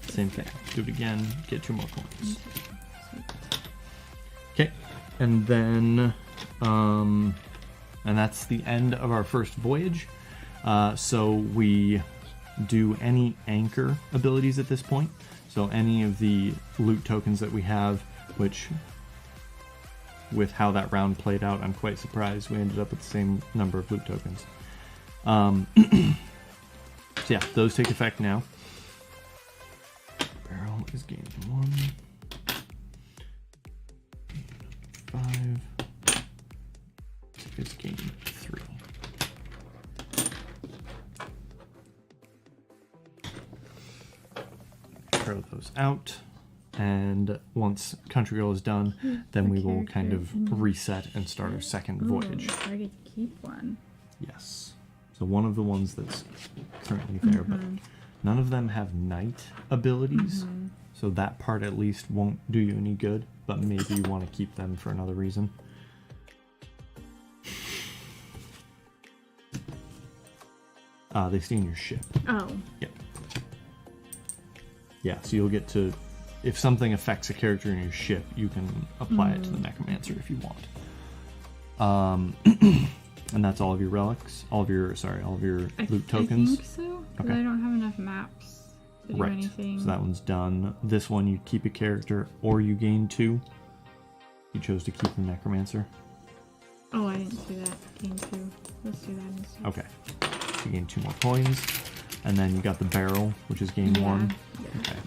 Same thing. Do it again. Get 2 more coins. Okay. And then, and that's the end of our first voyage. So we do any anchor abilities at this point. So any of the loot tokens that we have, which with how that round played out, I'm quite surprised we ended up with the same number of loot tokens. So yeah, those take effect now. Barrel is gain 1. 5 is gain 3. Throw those out, and once Country Girl is done, then we will kind of reset and start our second voyage. I get to keep one. Yes. So one of the ones that's currently there, but none of them have night abilities. So that part at least won't do you any good, but maybe you want to keep them for another reason. They stay in your ship. Oh. Yeah. Yeah, so you'll get to, if something affects a character in your ship, you can apply it to the Necromancer if you want. And that's all of your relics, all of your loot tokens. I think so, because I don't have enough maps to do anything. So that one's done. This one you keep a character or you gain 2. You chose to keep the Necromancer. Oh, I didn't do that. Gain 2. Let's do that instead. Okay. So you gain 2 more coins. And then you got the barrel, which is gain 1. Yeah. Okay.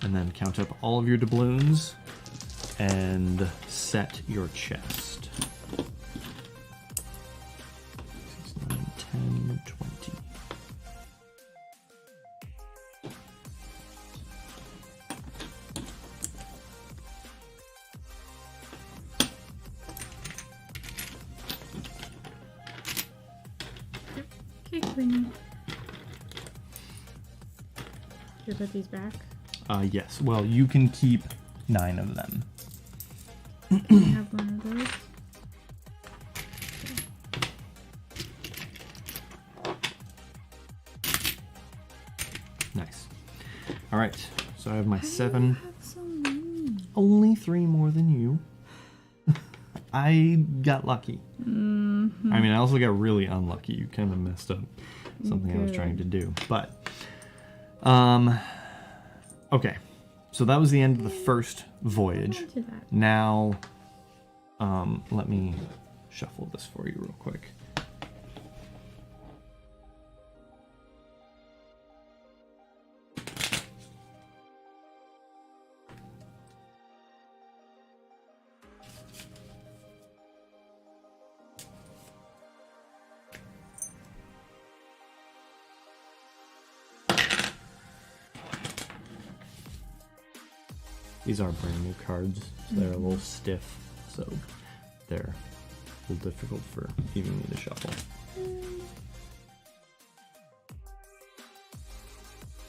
And then count up all of your doubloons and set your chest. 6, 9, 10, 20. Okay, Queenie. Should I put these back? Yes. Well, you can keep 9 of them. I have one of those. Nice. All right. So I have my 7. I have so many. Only 3 more than you. I got lucky. I mean, I also got really unlucky. You kind of messed up something I was trying to do. But, okay. So that was the end of the first voyage. Now, let me shuffle this for you real quick. These are brand new cards, so they're a little stiff, so they're a little difficult for even me to shuffle.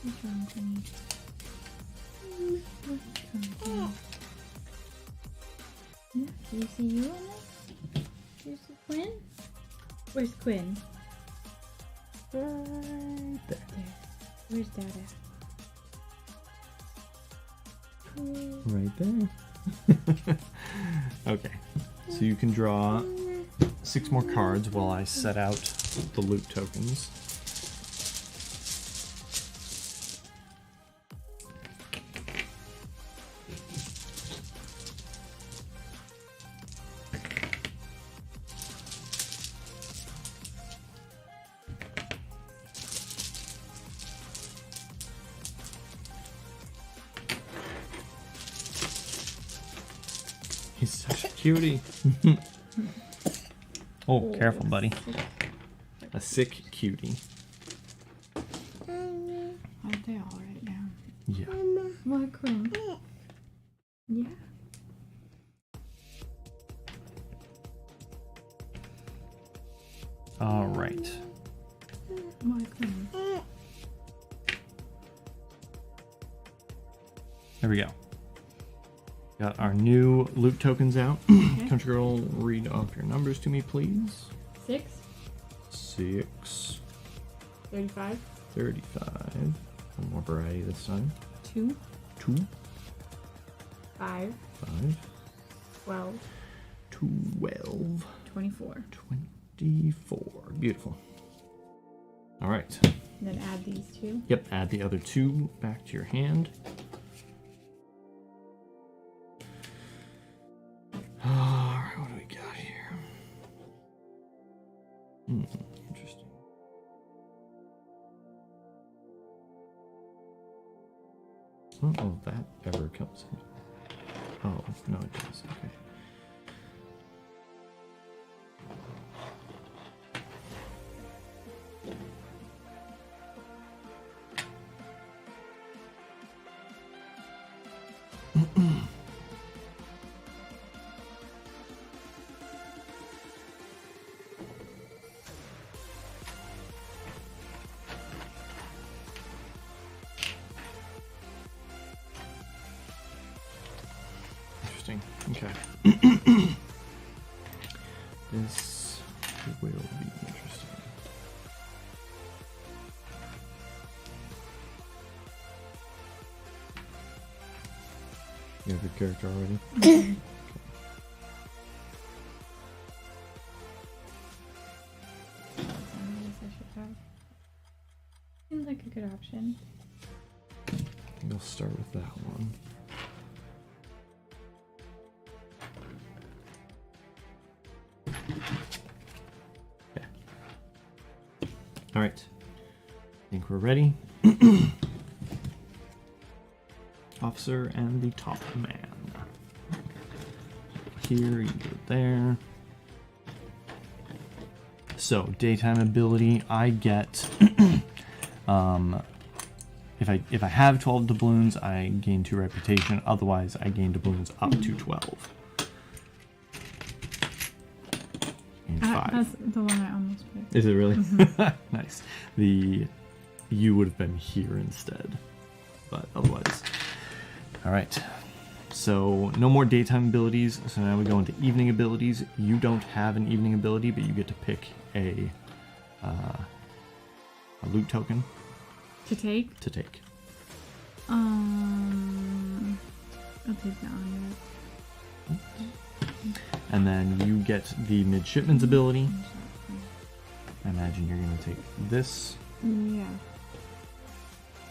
What's wrong with me? Yeah, do you see you on this? Do you see Quinn? Where's Quinn? Right there. Where's Dad at? Right there. Okay, so you can draw 6 more cards while I set out the loot tokens. He's such a cutie. Oh, careful, buddy. A sick cutie. Aren't they all right now? Yeah. What, Quinn? Yeah. All right. Well, I couldn't. There we go. Got our new loot tokens out. Okay. Country girl, read off your numbers to me, please. 6, 6, 35, 35. One more variety this time. 2, 2, 5, 5, 12, 12, 24. 24. Beautiful. All right. And then add these two. Yep, add the other 2 back to your hand. All right, what do we got here? Interesting. I don't know if that ever comes in. Oh, no, it does. Okay. Interesting. Okay. This will be interesting. You have your character already? Mm-hmm. I should have. Seems like a good option. I think I'll start with that one. Okay. All right. I think we're ready. Officer and the top man. Here, you go there. So, daytime ability, I get if I have 12 doubloons, I gain 2 reputation. Otherwise, I gain doubloons up to 12. And 5. That's the one I almost picked. Is it really? Mm-hmm. Nice. You would have been here instead, but otherwise. All right. So no more daytime abilities. So now we go into evening abilities. You don't have an evening ability, but you get to pick a loot token To take? to take. I'll take that one. And then you get the midshipman's ability. I imagine you're going to take this. Yeah.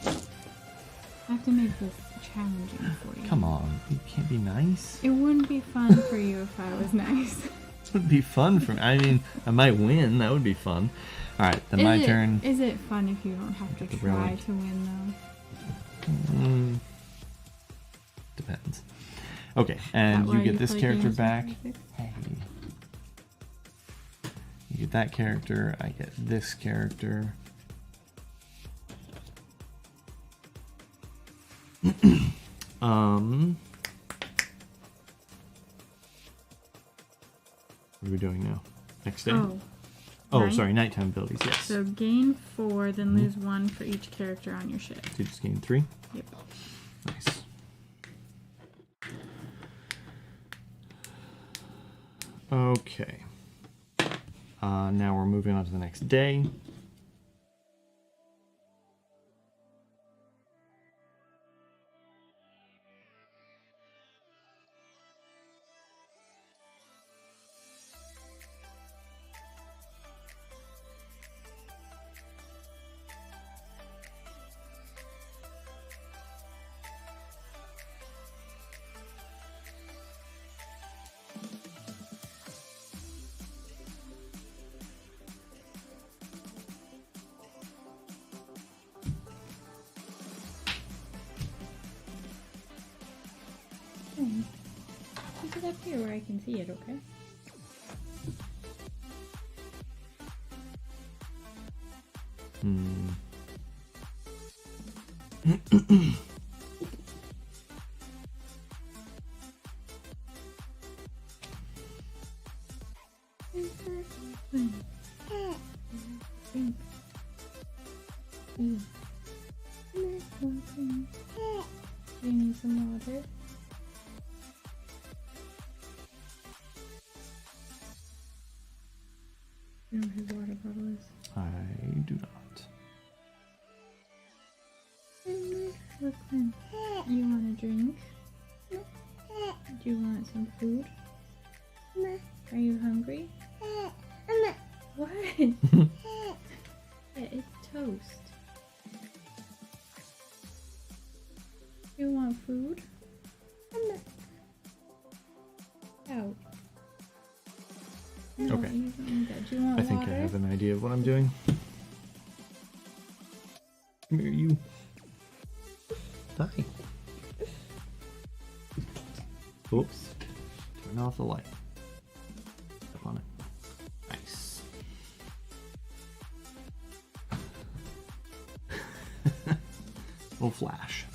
I have to make this challenging for you. Come on, you can't be nice. It wouldn't be fun for you if I was nice. This would be fun for me. I mean, I might win. That would be fun. All right, then my turn. Is it fun if you don't have to try to win, though? Depends. Okay, and you get this character back. Hey. You get that character. I get this character. What are we doing now? Next day? Oh, sorry, nighttime abilities, yes. So gain 4, then lose 1 for each character on your ship. So you just gain 3? Yep. Nice. Okay. Now we're moving on to the next day. Put it up here where I can see it, okay? Mm. Okay. Do you need some water? You know where water bottle is. I do not. Brooklyn, you want a drink? Do you want some food? Are you hungry? What? Yeah, it's toast. You want food? Out. No, Okay. you don't need that. Do you want I think water? I have an idea of what I'm doing. Come here, you. Die. Oops. Turn off the light. Step on it. Nice. Little flash.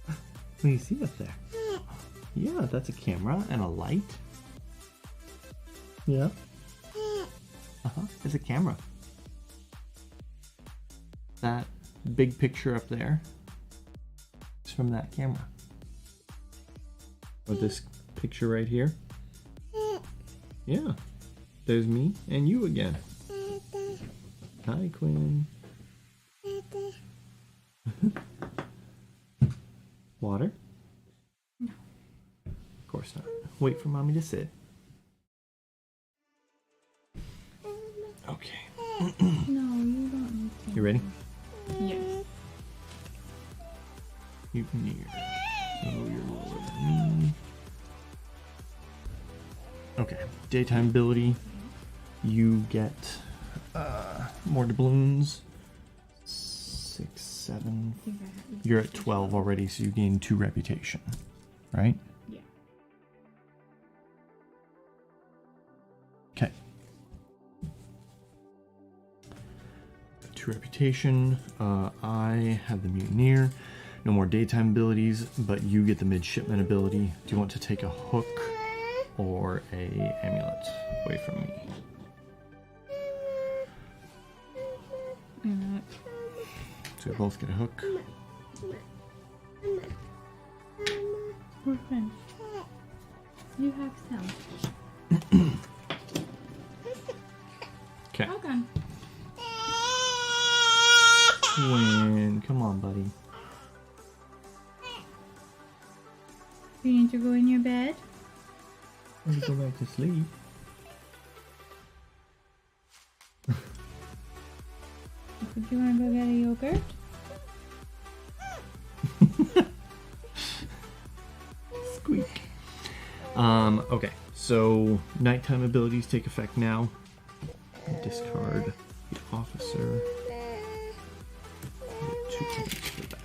What do you see up there? Yeah, that's a camera and a light. Yeah. It's a camera. That big picture up there is from that camera. Or this picture right here. Yeah. There's me and you again. Hi, Quinn. Water? No. Of course not. Wait for mommy to sit. Okay. No, you don't need to. You ready? Yes. You can hear. Oh, you're lower than me. Okay. Daytime ability. You get more doubloons. 6, 7. I think I have. You're at 12 already, so you gain 2 reputation. Right? Yeah. Okay. 2 reputation. I have the mutineer. No more daytime abilities, but you get the midshipman ability. Do you want to take a hook or a amulet away from me? Amulet. So we both get a hook. Brooklyn, you have some. Okay. Hold on. Quinn, come on, buddy. You need to go in your bed? Let me go back to sleep. Did you want to go get a yogurt? Squeak. Okay, so nighttime abilities take effect now. Discard the officer. Get 2 points for that.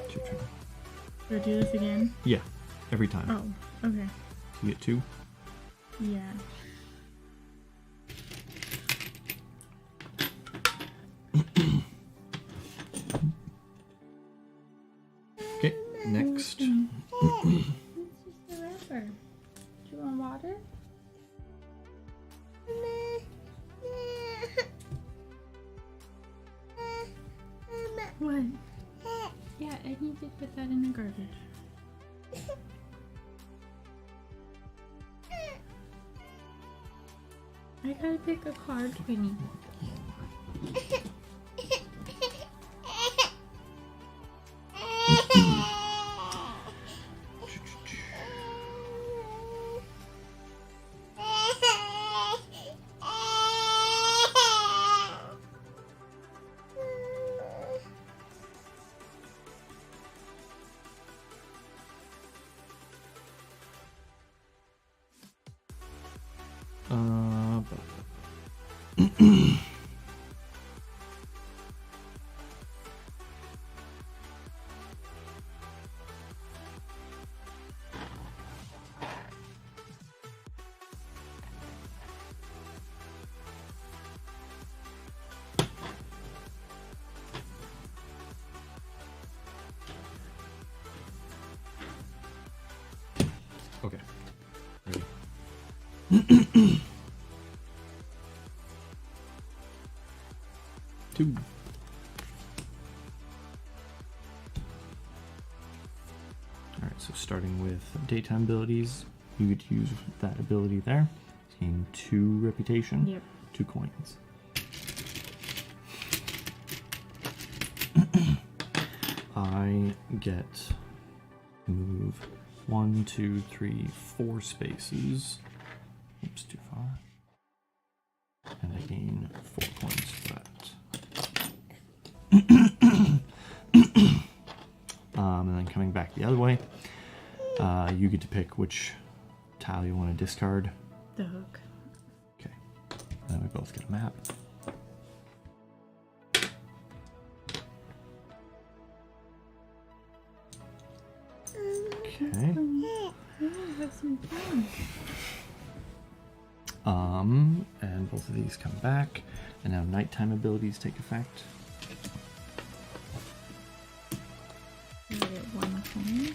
It's your turn. Do I do this again? Yeah, every time. Oh, okay. You get 2. Yeah. Okay, next. It's just a wrapper. Do you want water? What? Yeah, I need to put that in the garbage. I gotta pick a card, Quinny. Okay. Two. Alright, so starting with daytime abilities, you get to use that ability there. Gain 2 reputation, Yep. 2 coins. I get to move 1, 2, 3, 4 spaces. Oops, too far. And I gain 4 coins for that. And then coming back the other way, you get to pick which tile you want to discard. The hook. Okay. Then we both get a map. Okay. Have some fun. And both of these come back, and now nighttime abilities take effect. You get 1 coin.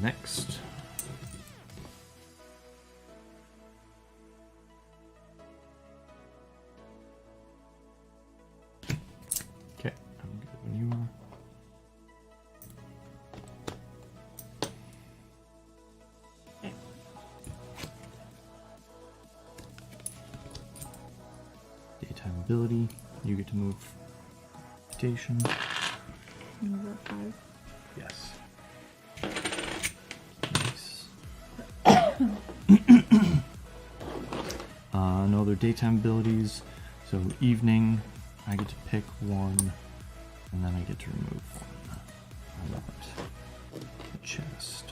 Next. Okay, I'm good when you are. Okay. Daytime ability, you get to move station. Move up 5. Yes. Nice. No other daytime abilities. So evening, I get to pick one, and then I get to remove one. I want the chest.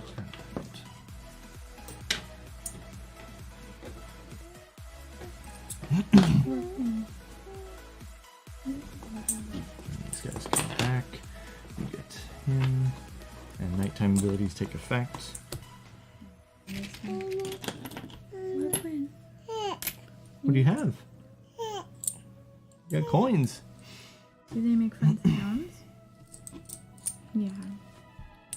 These guys come back. You get him, and nighttime abilities take effect. What do you have? You got coins. Do they make fun sounds? Yeah.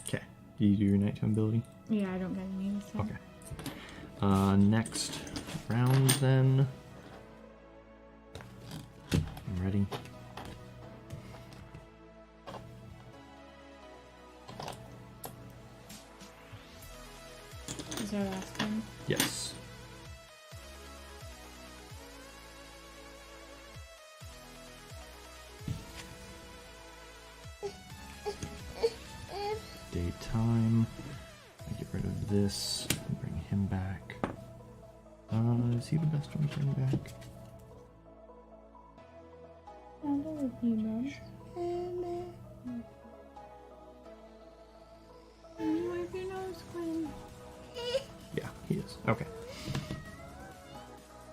Okay. Do you do your nighttime ability? Yeah, I don't get any this time. Okay. Next round then. I'm ready. Is our last one? Yes. Daytime. I get rid of this and bring him back. Is he the best one to bring back? Wipe your nose, Quinn. Yeah, he is. Okay.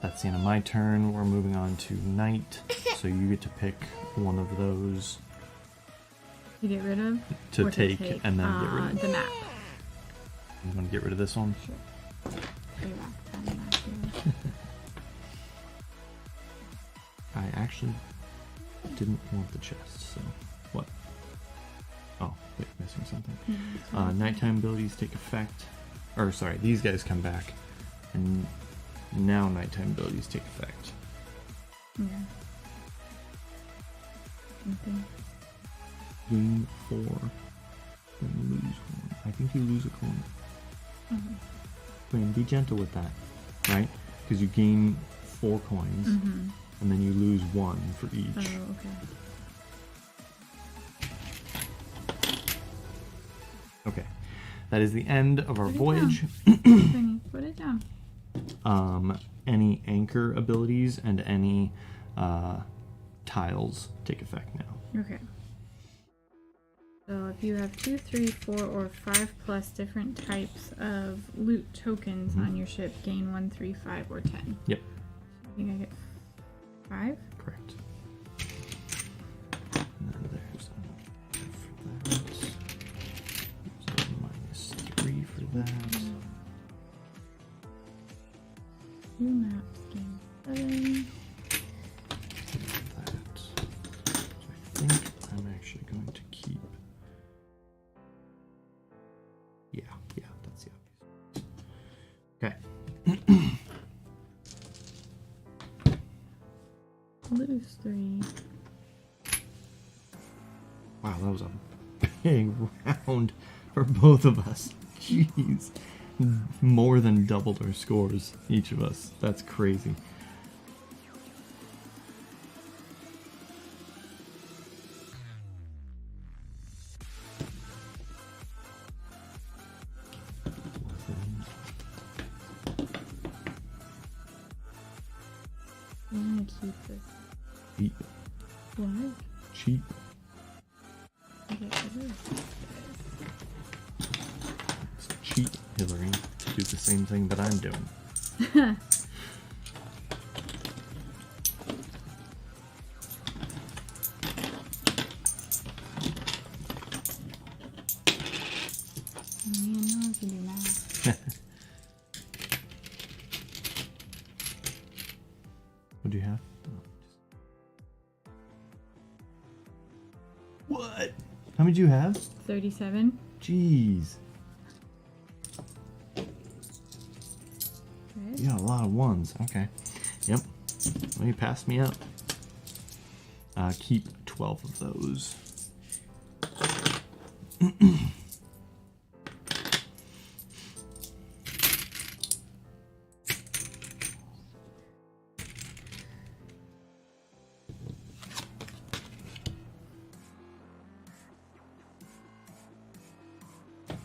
That's the end of my turn. We're moving on to night. So you get to pick one of those To get rid of? to Or take and then get rid of. the map. You want to get rid of this one? Sure. Go back to the map here. I actually didn't want the chest, so what? Oh, wait, missing something. Nighttime abilities take effect. Or sorry, these guys come back, and now nighttime abilities take effect. Yeah. Okay. Gain 4, then lose 1. I think you lose a coin. Mm-hmm. Quinn, be gentle with that, right? Because you gain 4 coins, Mm-hmm. and then you lose 1 for each. Oh, okay. Okay, that is the end of our Put it voyage. Penny, put it down. Any anchor abilities and any tiles take effect now. Okay. So if you have 2, 3, 4, or 5 plus different types of loot tokens on your ship, gain 1, 3, 5, or 10. Yep. I think I get 5. Correct. And then there's a for that. There's a -3 for that. 2 maps, gain 7. That. So I think I'm actually going to keep lose 3. Wow, that was a big round for both of us. Jeez. More than doubled our scores, each of us. That's crazy. I'm gonna keep this. Cheap. What? Cheap. Okay, It's cheap, Hillary, to do the same thing that I'm doing. You know if you do math. What do you have? What? How many do you have? 37. Jeez. Right? You got a lot of ones. Okay. Yep. Well, you passed me up. Keep 12 of those.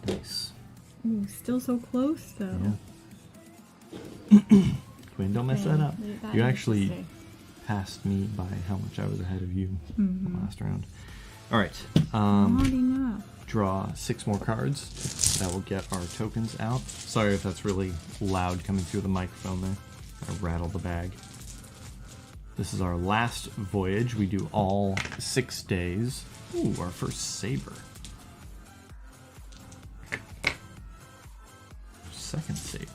Nice. Ooh, still so close though. Yeah. Quinn, don't mess Okay, that up. that You needs to actually stay. passed me by how much I was ahead of you last round. All right. Not enough. Draw 6 more cards. That will get our tokens out. Sorry if that's really loud coming through the microphone there. I rattled the bag. This is our last voyage. We do all 6 days. Ooh, our first saber. Second saber.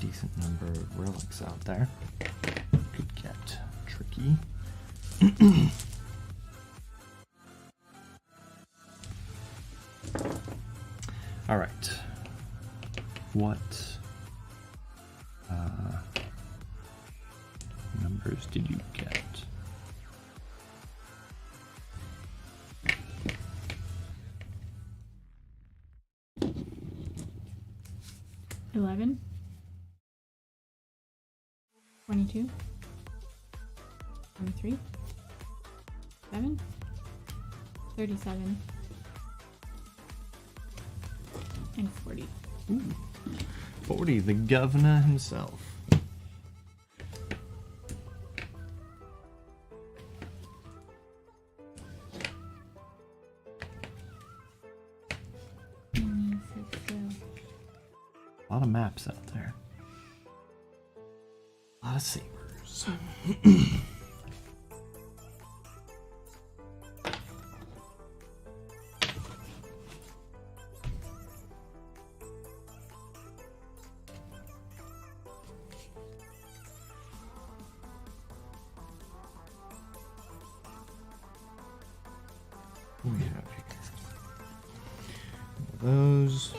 Decent number of relics out there. Could get tricky. All right. What numbers did you get? $11. 22. 23. 7. 37. And 40. Ooh. 40, the governor himself. A lot of maps out there. A lot of sabers. What do we have here? Those.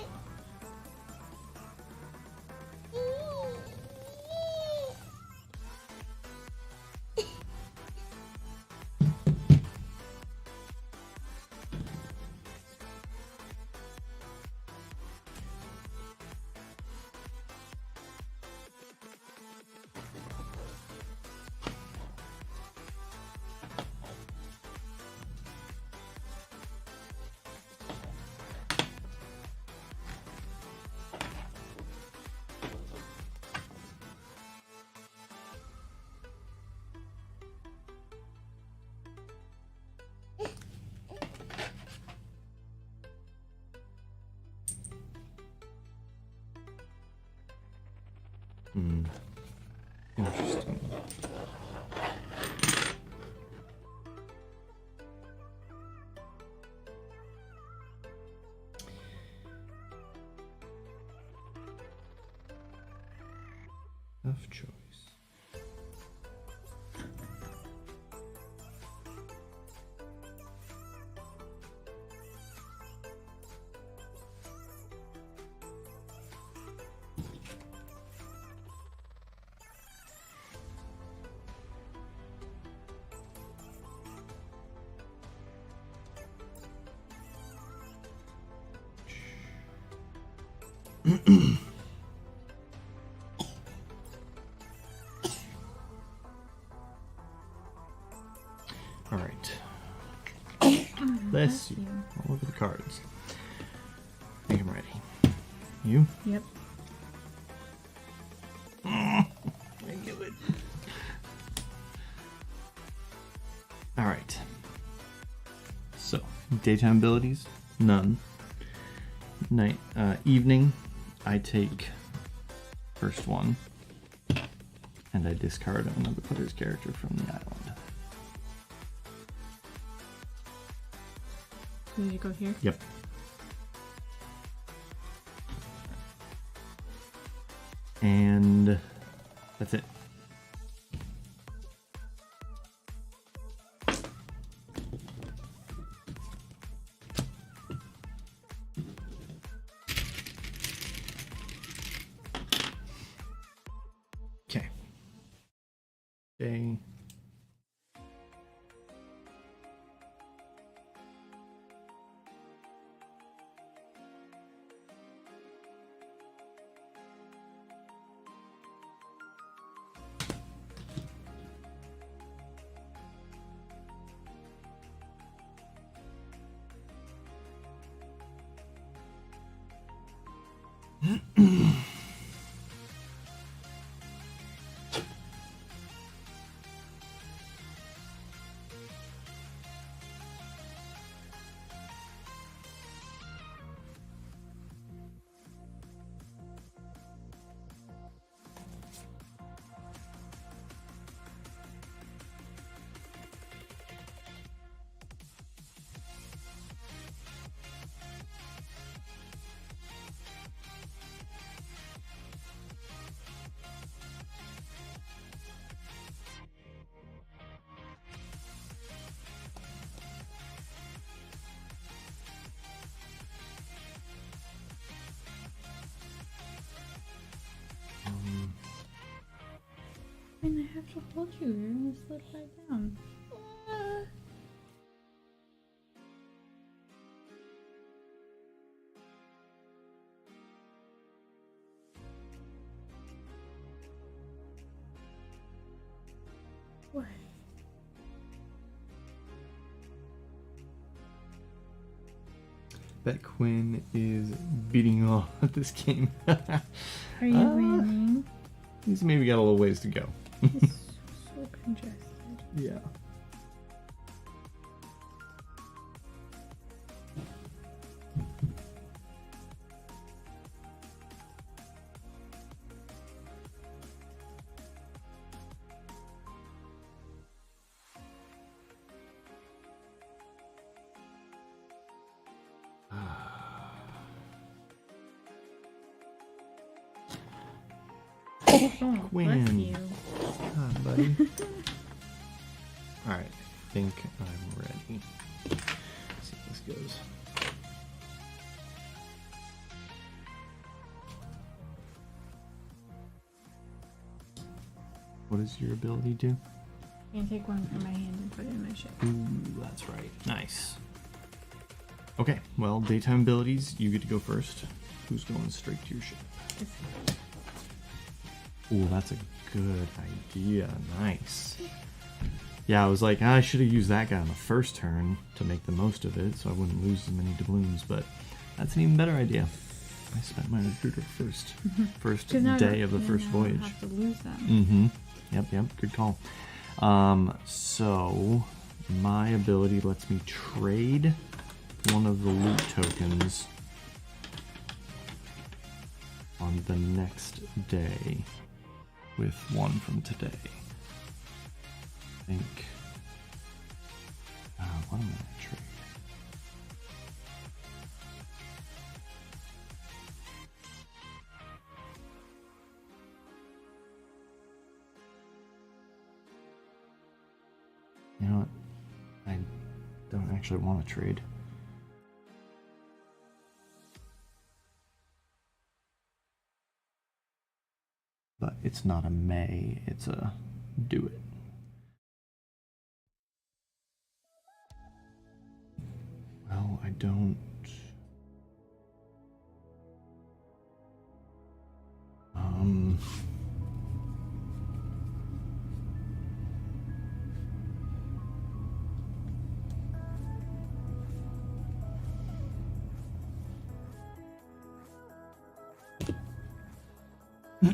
Interesting. Tough choice. All right. Let's see. All over the cards. I think I'm ready. You? Yep. I knew it. All right. So, daytime abilities, none. Night, evening, I take first one, and I discard another player's character from the island. Did you go here? Yep. And that's it. Okay. Day. And I have to hold you. You're gonna slip right down. What? Bet Quinn is beating you all at this game. Are you winning? He's maybe got a little ways to go. It's so congested. Yeah. Oh, Quinn. bless you. Ah, buddy. Alright, I think I'm ready. Let's see how this goes. What does your ability do? I'm gonna take one from my hand and put it in my ship. Ooh, that's right. Nice. Okay, well, daytime abilities, you get to go first. Who's going straight to your ship? Ooh, that's a good idea. Nice. Yeah, I was like, I should have used that guy on the first turn to make the most of it so I wouldn't lose as many doubloons, but that's an even better idea. I spent my recruiter first day of the first voyage. I have to lose them. Mm-hmm. Yep, good call. So my ability lets me trade one of the loot tokens on the next day with one from today. I think. What am I gonna trade? You know what? I don't actually want to trade. But it's not a may, it's a do it. Well, I don't. No.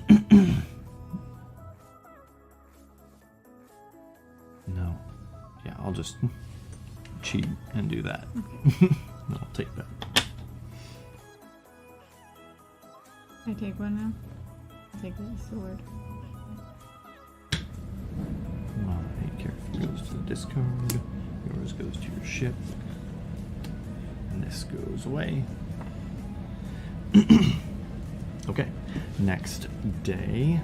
Yeah, I'll just cheat and do that. Okay. No, I'll take that. I take one now. I'll take the sword. My character goes to the discard. Yours goes to your ship. And this goes away. Okay. Next day.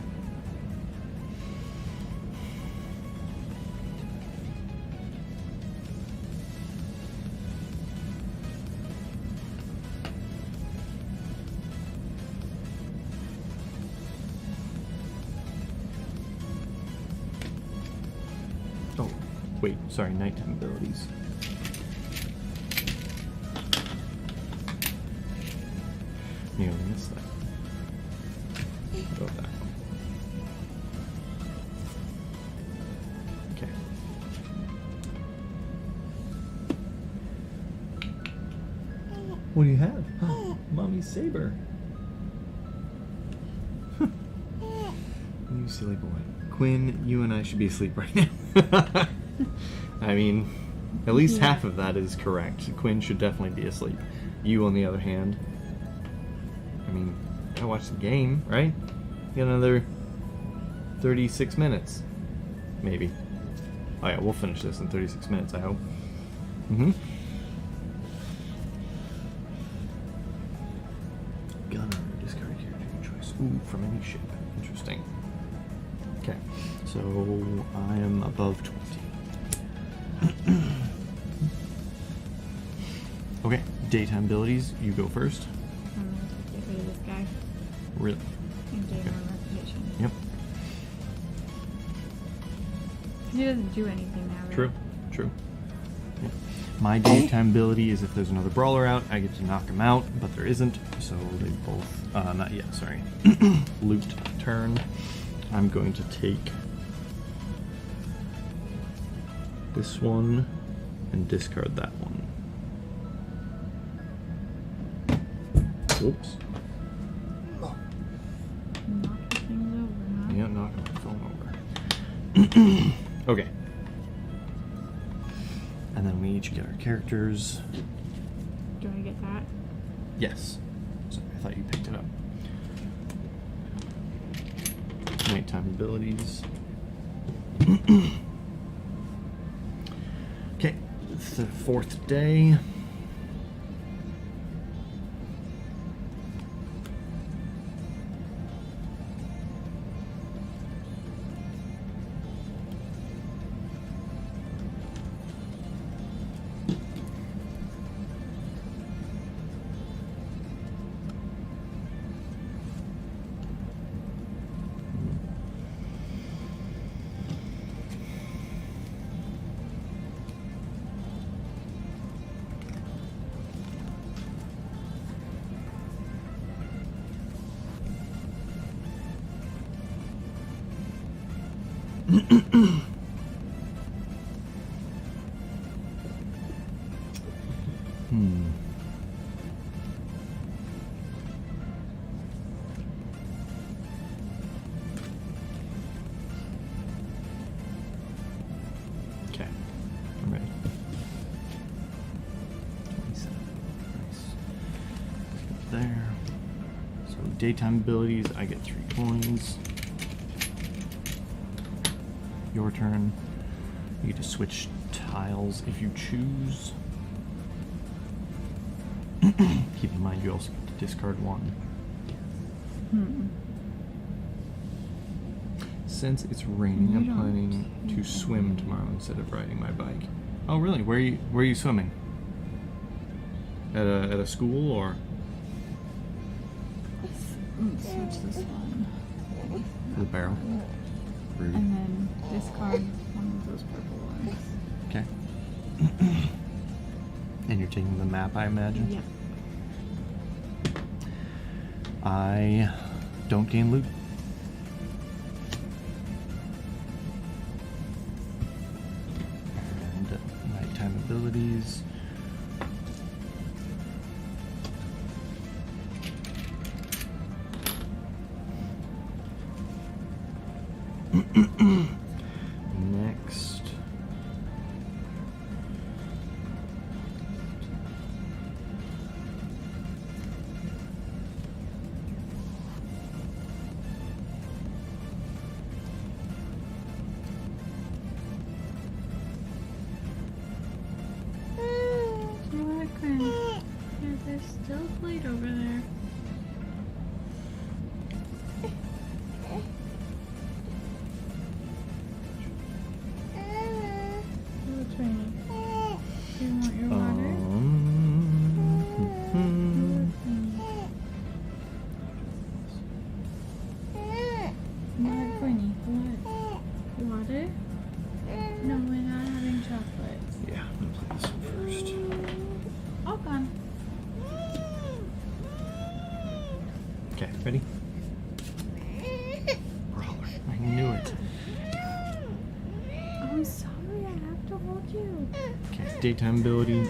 Oh, wait, sorry, nighttime abilities. Nearly missed that. What about that one? Okay. What do you have? Mommy's saber. You silly boy. Quinn, you and I should be asleep right now. I mean, at least half of that is correct. Quinn should definitely be asleep. You, on the other hand, I mean, I watched the game, right? You got another 36 minutes. Maybe. Oh yeah, we'll finish this in 36 minutes, I hope. Mm-hmm. Gunner, discard character choice. Ooh, from any ship. Interesting. Okay, so I am above 20. Okay, daytime abilities, you go first. I'm going to get rid of this guy Really? and gain more reputation. Yep. He doesn't do anything now, right? True. True. Yep. My daytime ability is if there's another brawler out, I get to knock him out, but there isn't, so they both, not yet, sorry. Loot turn. I'm going to take this one and discard that one. Whoops. Knock things over, huh? Yeah, knock my phone over. Okay. And then we each get our characters. Do I get that? Yes. Sorry, I thought you picked it up. Nighttime abilities. Okay, it's the fourth day. Okay, I'm ready. 27. Nice. Let's go there. So daytime abilities, I get 3 coins. Your turn. You get to switch tiles if you choose. Keep in mind you also get to discard 1. Since it's raining, You I'm don't planning to swim tomorrow instead of riding my bike. Oh really? Where are you swimming? At a school or? Switch this one. The barrel. Rude. And then discard one of those purple ones. Okay. And you're taking the map, I imagine? Yep. I don't gain loot. And nighttime abilities. Next. There's still a plate over there. What's raining? Do you want your water? What, Queenie? What? Water? No, we're not having chocolate. Yeah, I'm gonna play this one first. All gone. Okay, ready? Brawler. I knew it. I'm sorry, I have to hold you. Okay, daytime ability.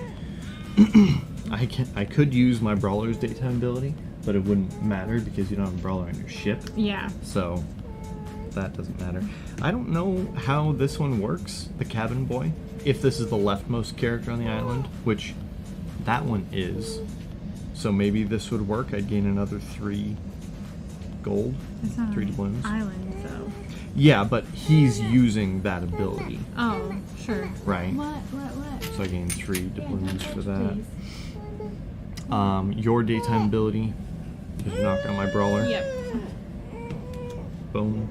I could use my brawler's daytime ability, but it wouldn't matter because you don't have a brawler on your ship. Yeah. So that doesn't matter. I don't know how this one works, the cabin boy. If this is the leftmost character on the island, which that one is. So maybe this would work. I'd gain another 3 gold, It's not 3 an doubloons. island, so. Yeah, but he's using that ability, Oh, sure. right? What? So I gain 3 doubloons for that. Please. Your daytime ability is knock out my brawler. Yep. Boom.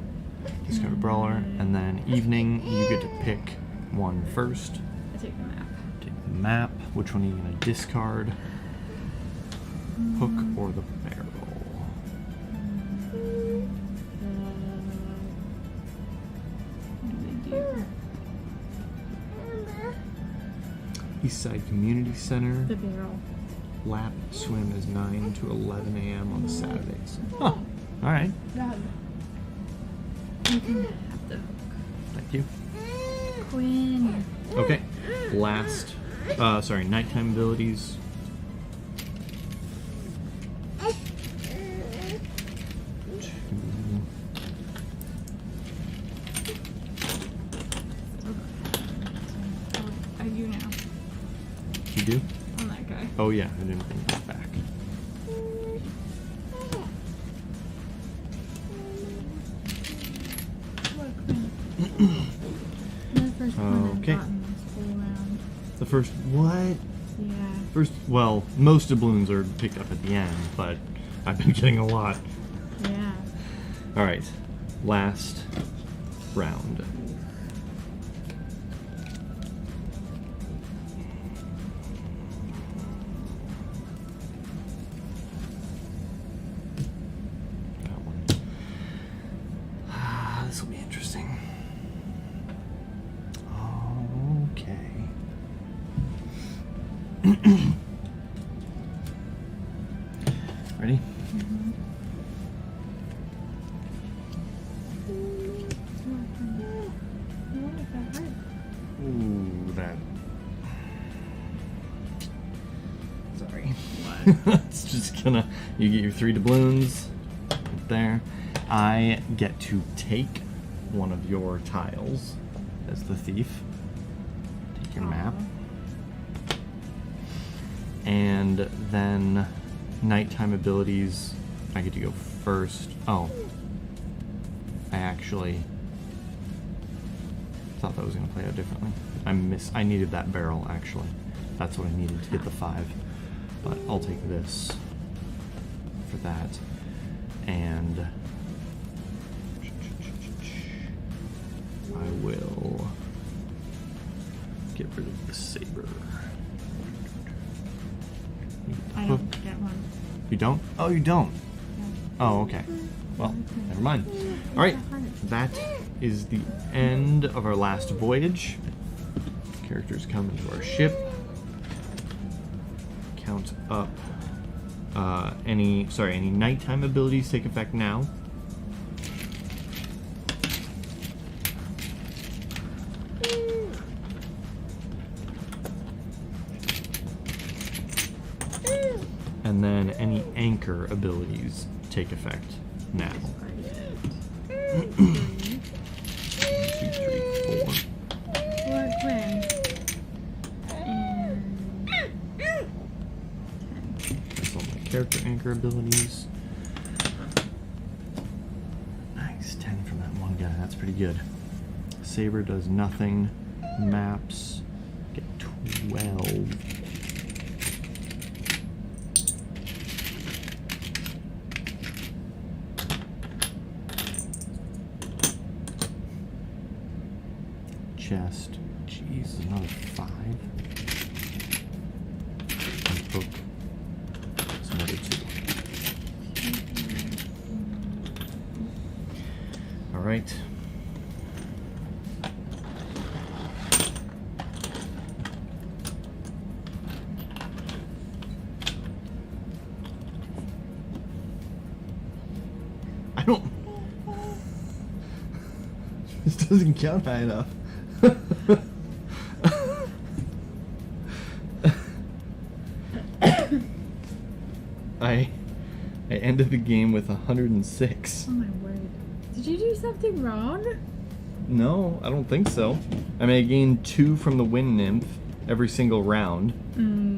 Discard a brawler, and then evening you get to pick one first. I take the map. Take the map. Which one are you gonna discard? Hook or the barrel? What do they do? Eastside Community Center. The barrel. Lap swim is 9 to 11 a.m. on Saturdays. Huh. All right. Got it. You can have the hook. Thank you. Quinn. Okay. Last. Nighttime abilities. I do now. You do? On that guy. Oh yeah, I didn't bring that back. Look, Quinn. The first one Okay. I've gotten this whole round. The first what? Yeah. First, well, most doubloons are picked up at the end, but I've been getting a lot. Yeah. All right, last round. Got one. This will be interesting. Okay. Ready? Ooh, that. Sorry. It's just gonna. You get your 3 doubloons. Right there. I get to take one of your tiles as the thief. Take your map. And then nighttime abilities. I get to go first. Oh. I actually thought that was going to play out differently. I needed that barrel, actually. That's what I needed to get the 5. But I'll take this for that. And I will get rid of the saber. I don't get one. You don't? Oh, you don't? Yeah. Oh, okay. Well, never mind. All right, that is the end of our last voyage. Characters come into our ship. Count up. Any nighttime abilities take effect now. And then any anchor abilities take effect now. character anchor abilities. Nice, 10 from that one guy. That's pretty good. Saber does nothing. Maps get 12. Chest. Jeez, another 5. And book. That's another 2. Alright. I don't... This doesn't count high enough. I ended the game with 106. Oh my word. Did you do something wrong? No, I don't think so. I mean, I gained 2 from the Wind Nymph every single round,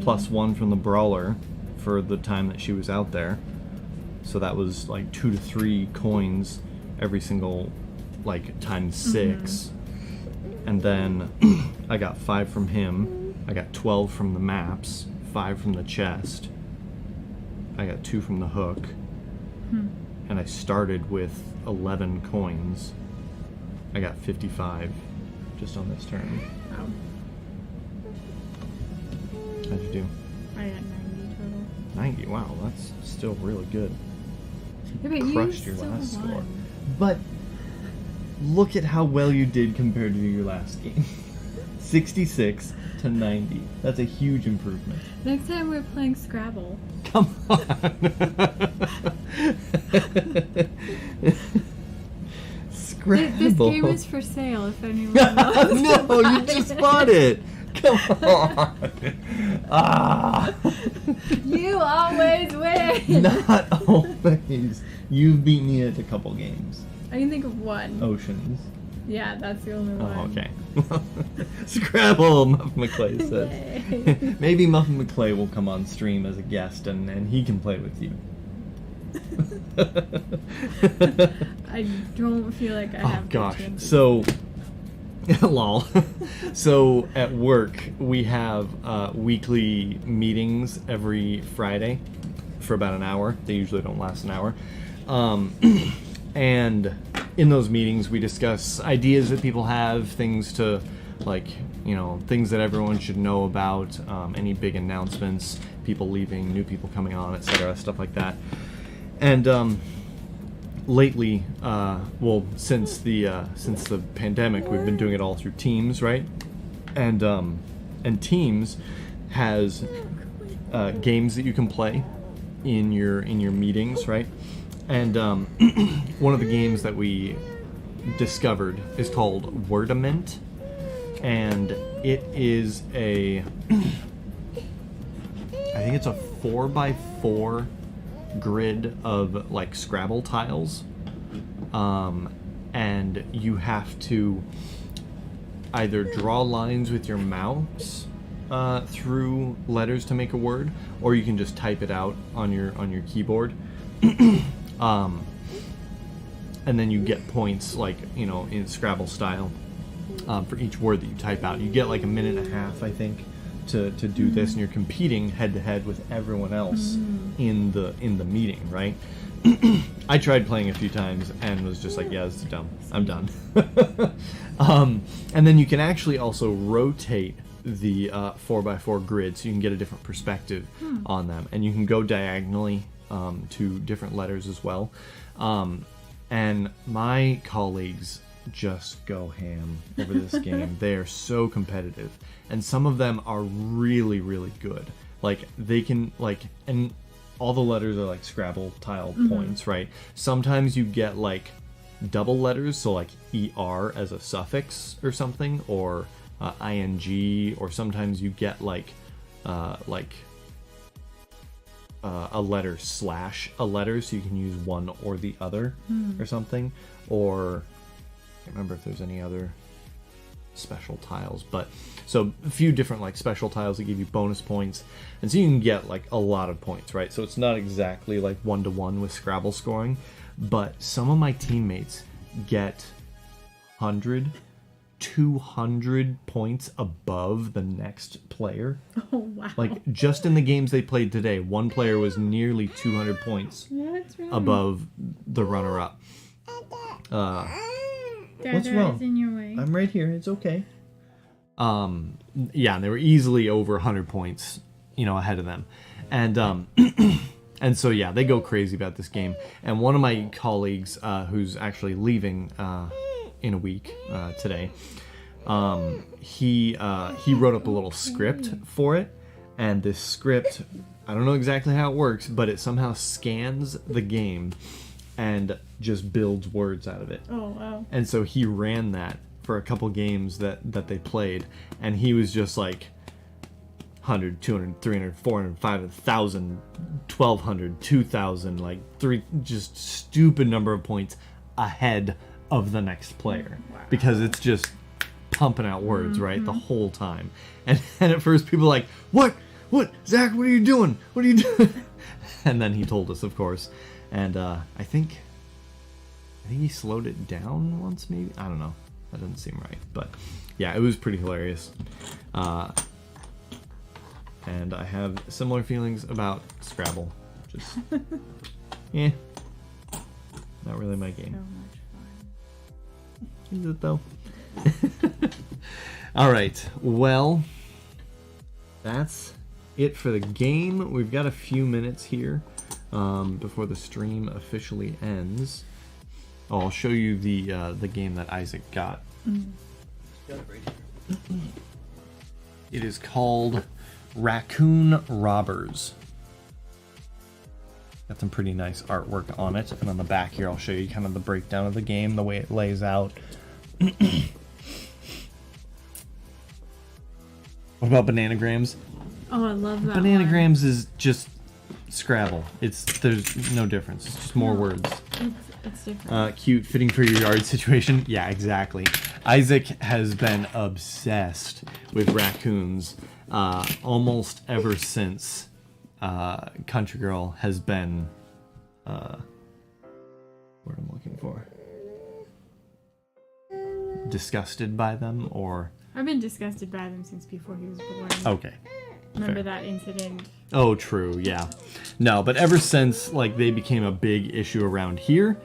plus 1 from the Brawler for the time that she was out there. So that was like 2 to 3 coins every single, like, times 6. And then I got 5 from him. I got 12 from the maps, 5 from the chest. I got 2 from the hook. And I started with 11 coins. I got 55 just on this turn. Oh. How'd you do? I got 90 total. 90, wow, that's still really good. Yeah, but Crushed you your still last score. won. But look at how well you did compared to your last game. 66 to 90. That's a huge improvement. Next time we're playing Scrabble. Come on. Scrabble. This game is for sale if anyone wants. No, you just bought it. Come on. Ah. You always win. Not always. You've beat me at a couple games. I can think of one. Oceans. Yeah, that's the only one. Oh, okay. Scrabble, Muffin McClay says. Yay. Maybe Muffin McClay will come on stream as a guest and he can play with you. I don't feel like I have Oh gosh. the chance. So lol. So at work we have weekly meetings every Friday for about an hour. They usually don't last an hour. And in those meetings we discuss ideas that people have, things to, like, you know, things that everyone should know about, any big announcements, people leaving, new people coming on, etc., stuff like that. And lately, well, since the pandemic, we've been doing it all through Teams, right? And Teams has games that you can play in your meetings, right? And one of the games that we discovered is called Wordament, and it is a I think it's a 4x4 grid of like Scrabble tiles, and you have to either draw lines with your mouse through letters to make a word, or you can just type it out on your keyboard. And then you get points, like, you know, in Scrabble style, for each word that you type out. You get like a minute and a half, I think, to do this, and you're competing head to head with everyone else in the meeting, right? I tried playing a few times and was just like, yeah, this is dumb. I'm done. And then you can actually also rotate the 4x4 grid, so you can get a different perspective on them, and you can go diagonally to different letters as well. And my colleagues just go ham over this game. They are so competitive, and some of them are really, really good. Like, they can, like, and all the letters are like Scrabble tile points, right? Sometimes you get like double letters, so like ER as a suffix or something, or ING, or sometimes you get like a letter slash a letter, so you can use one or the other or something. Or I can't remember if there's any other special tiles. But so a few different like special tiles that give you bonus points, and so you can get like a lot of points, right? So it's not exactly like 1-to-1 with Scrabble scoring, but some of my teammates get 100, 200 points above the next player. Oh, wow. Like, just in the games they played today, one player was nearly 200 points above the runner-up. What's wrong? In your way. I'm right here. It's okay. Yeah, and they were easily over 100 points, ahead of them. And and so, yeah, they go crazy about this game. And one of my colleagues, who's actually leaving in a week today, he wrote up a little script for it. And this script, I don't know exactly how it works, but it somehow scans the game and just builds words out of it. Oh, wow. And so he ran that for a couple games that they played, and he was just like 100, 200, 300, 400, 500, 1,000, 1,200, 2,000, like just stupid number of points ahead of the next player. Wow. Because it's just pumping out words, right, the whole time. And at first people are like, what, Zach, what are you doing? What are you doing? And then he told us, of course. And I think he slowed it down once, maybe. I don't know. That doesn't seem right. But yeah, it was pretty hilarious. And I have similar feelings about Scrabble. Just, not really my game. So much fun. Is it though? All right. Well, that's it for the game. We've got a few minutes here before the stream officially ends. Oh, I'll show you the game that Isaac got. Got it right here. It is called Raccoon Robbers. Got some pretty nice artwork on it, and on the back here I'll show you kind of the breakdown of the game, the way it lays out. What about Bananagrams? Oh, I love that. Bananagrams is just Scrabble. There's no difference. It's just more words. It's different. Cute, fitting for your yard situation. Yeah, exactly. Isaac has been obsessed with raccoons almost ever since Country Girl has been what I'm looking for. Disgusted by them, or I've been disgusted by them since before he was born. okay. Remember Fair. that incident? Oh, true, yeah. No, but ever since they became a big issue around here,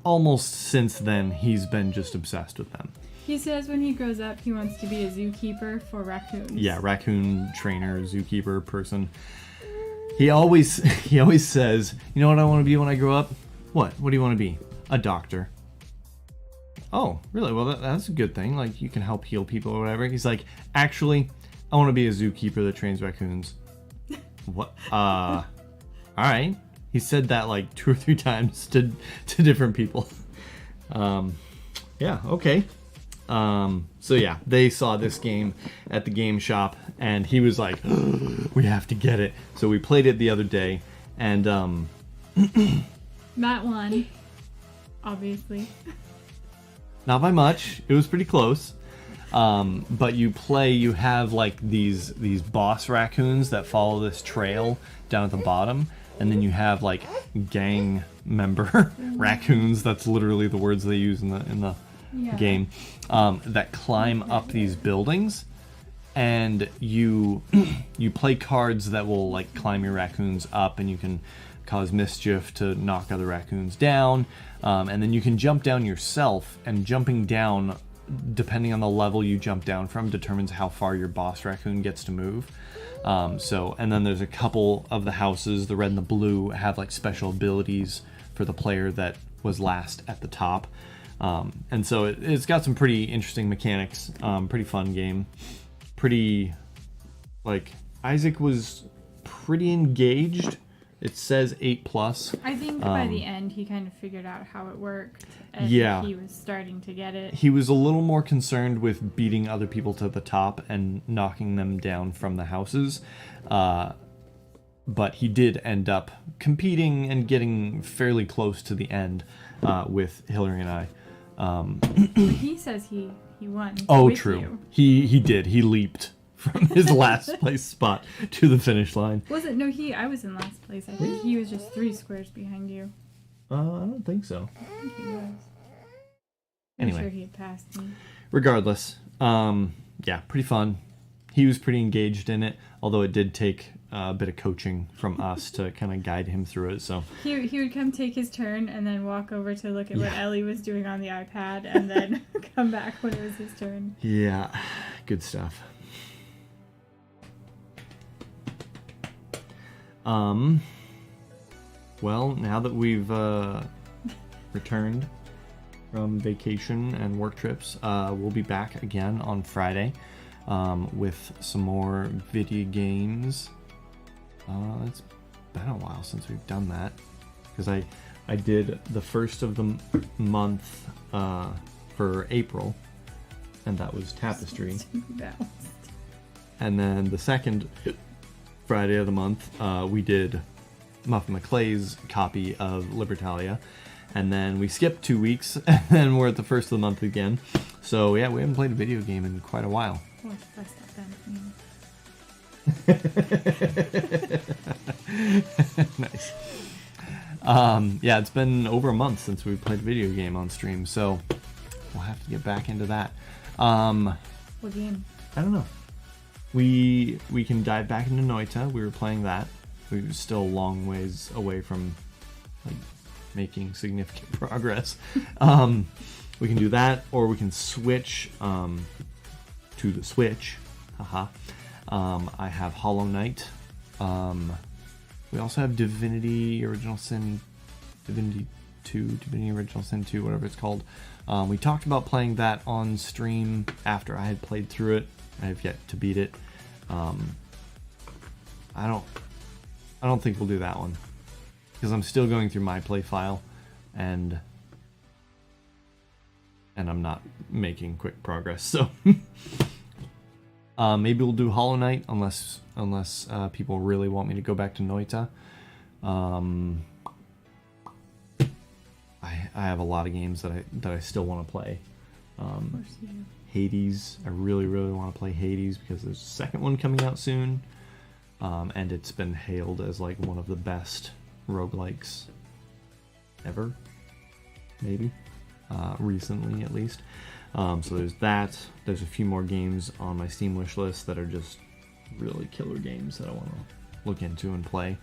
almost since then, he's been just obsessed with them. He says when he grows up, he wants to be a zookeeper for raccoons. Yeah, raccoon trainer, zookeeper person. He always says, you know what I want to be when I grow up? What? What do you want to be? A doctor. Oh, really? Well, that's a good thing. Like, you can help heal people or whatever. He's like, actually, I want to be a zookeeper that trains raccoons. What? All right. He said that like 2 or 3 times to different people. Yeah, okay. So yeah, they saw this game at the game shop, and he was like, we have to get it. So we played it the other day, and Matt won, obviously. not by much. It was pretty close. But you have like these boss raccoons that follow this trail down at the bottom, and then you have like gang member raccoons. That's literally the words they use in the game. That climb up these buildings, and you play cards that will like climb your raccoons up, and you can cause mischief to knock other raccoons down, and then you can jump down yourself, and jumping down, depending on the level you jump down from, determines how far your boss raccoon gets to move. And then there's a couple of the houses, the red and the blue, have like special abilities for the player that was last at the top. And so it's got some pretty interesting mechanics, pretty fun game. Pretty, like, Isaac was pretty engaged. It says 8+. I think by the end he kind of figured out how it worked, and he was starting to get it. He was a little more concerned with beating other people to the top and knocking them down from the houses. But he did end up competing and getting fairly close to the end with Hillary and I. He says he He won. Oh, with true. You. He did. He leaped from his last place spot to the finish line. Was it? No, I was in last place. I think he was just 3 squares behind you. I don't think so. I think he was. Anyway. I'm sure he had passed me. Regardless, yeah, pretty fun. He was pretty engaged in it, although it did take a bit of coaching from us to kind of guide him through it. So he would come take his turn and then walk over to look at what Ellie was doing on the iPad and then come back when it was his turn. Yeah, good stuff. Well, now that we've returned from vacation and work trips, we'll be back again on Friday with some more video games. It's been a while since we've done that, because I did the first of the month for April, and that was Tapestry. And then the second Friday of the month, we did Muffin McClay's copy of Libertalia. And then we skipped 2 weeks, and then we're at the first of the month again. So yeah, we haven't played a video game in quite a while. Oh, that's not Nice. Yeah, it's been over a month since we played a video game on stream, so we'll have to get back into that. What game? I don't know. We can dive back into Noita. We were playing that. We were still a long ways away from like making significant progress. We can do that, or we can switch to the Switch. Haha. I have Hollow Knight. We also have Divinity Original Sin, Divinity 2, Divinity Original Sin 2, whatever it's called. We talked about playing that on stream after I had played through it. I have yet to beat it. I don't think we'll do that one, because I'm still going through my play file, and I'm not making quick progress. So maybe we'll do Hollow Knight, unless people really want me to go back to Noita. I have a lot of games that I still want to play. Of course you do. Hades, I really want to play Hades because there's a second one coming out soon, and it's been hailed as like one of the best roguelikes ever, maybe, recently at least. So there's that. There's a few more games on my Steam wish list that are just really killer games that I want to look into and play.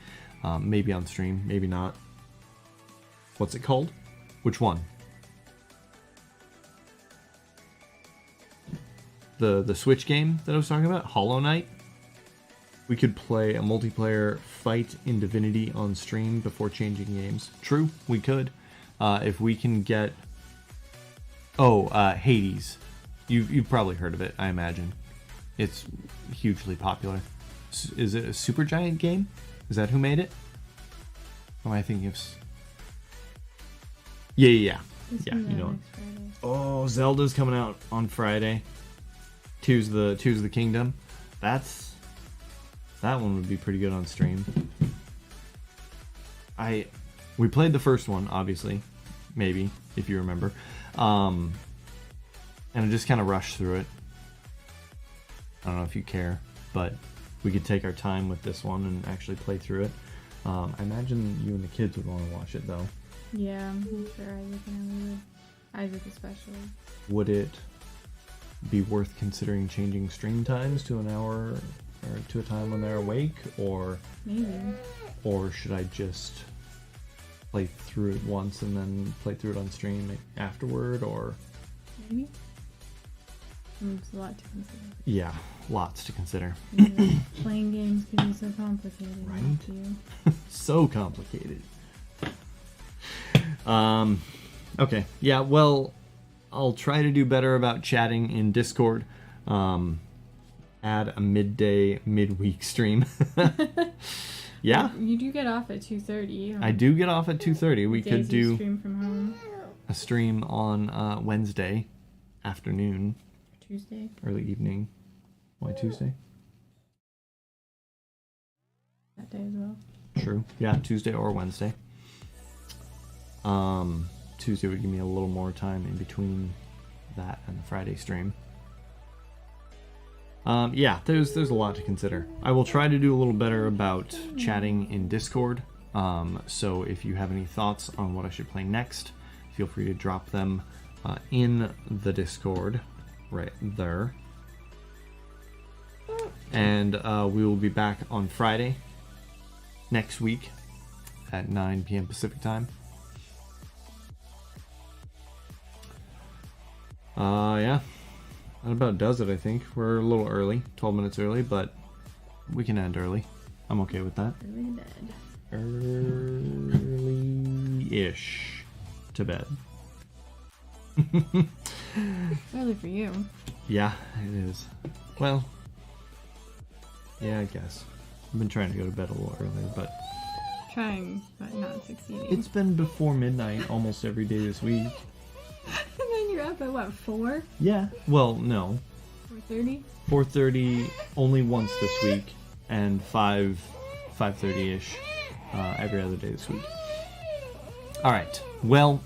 Maybe on stream, maybe not. What's it called? Which one? The Switch game that I was talking about? Hollow Knight? We could play a multiplayer fight in Divinity on stream before changing games. True, we could. If we can get... Hades. You've probably heard of it, I imagine. It's hugely popular. Is it a Supergiant game? Is that who made it? Or am I thinking of... Yeah, you know it. Oh, Zelda's coming out on Friday. Tears of the Kingdom. That one would be pretty good on stream. We played the first one, obviously, maybe, if you remember, and I just kind of rushed through it. I don't know if you care, but we could take our time with this one and actually play through it. I imagine you and the kids would want to watch it, though. Yeah, I'm sure Isaac and Ellie would. Isaac especially. Would it be worth considering changing stream times to an hour or to a time when they're awake, or maybe, or should I just play through it once and then play through it on stream afterward, or maybe? It's a lot to consider. Yeah, lots to consider. Playing games can be so complicated, right? So complicated. Okay, yeah, well, I'll try to do better about chatting in Discord. Add a midweek stream. Yeah? You do get off at 2:30. I do get off at 2:30. We could do stream from home. A stream on Wednesday afternoon. Tuesday. Early evening. Why Tuesday? That day as well. True. Yeah, Tuesday or Wednesday. Tuesday would give me a little more time in between that and the Friday stream. Yeah, there's a lot to consider. I will try to do a little better about chatting in Discord. So if you have any thoughts on what I should play next, feel free to drop them in the Discord right there. And we will be back on Friday next week at 9 p.m. Pacific time. Yeah, that about does it, I think. We're a little early, 12 minutes early, but we can end early. I'm okay with that. Early to bed. Early-ish to bed. Early for you. Yeah, it is. Well, yeah, I guess. I've been trying to go to bed a little earlier, but... Trying, but not succeeding. It's been before midnight almost every day this week. And then you're up at what, 4? Yeah. Well, no. 4:30? 4:30 only once this week, and 5:30-ish every other day this week. All right. Well,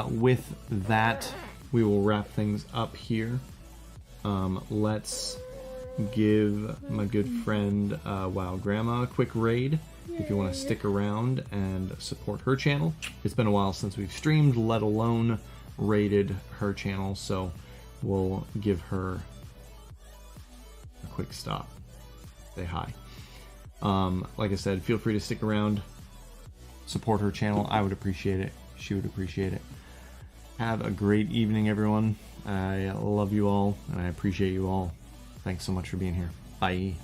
with that, we will wrap things up here. Let's give my good friend Wow Grandma a quick raid if you want to stick around and support her channel. It's been a while since we've streamed, let alone raided her channel, so we'll give her a quick stop. Say hi. Like I said, feel free to stick around, support her channel. I would appreciate it. She would appreciate it. Have a great evening, everyone. I love you all, and I appreciate you all. Thanks so much for being here. Bye.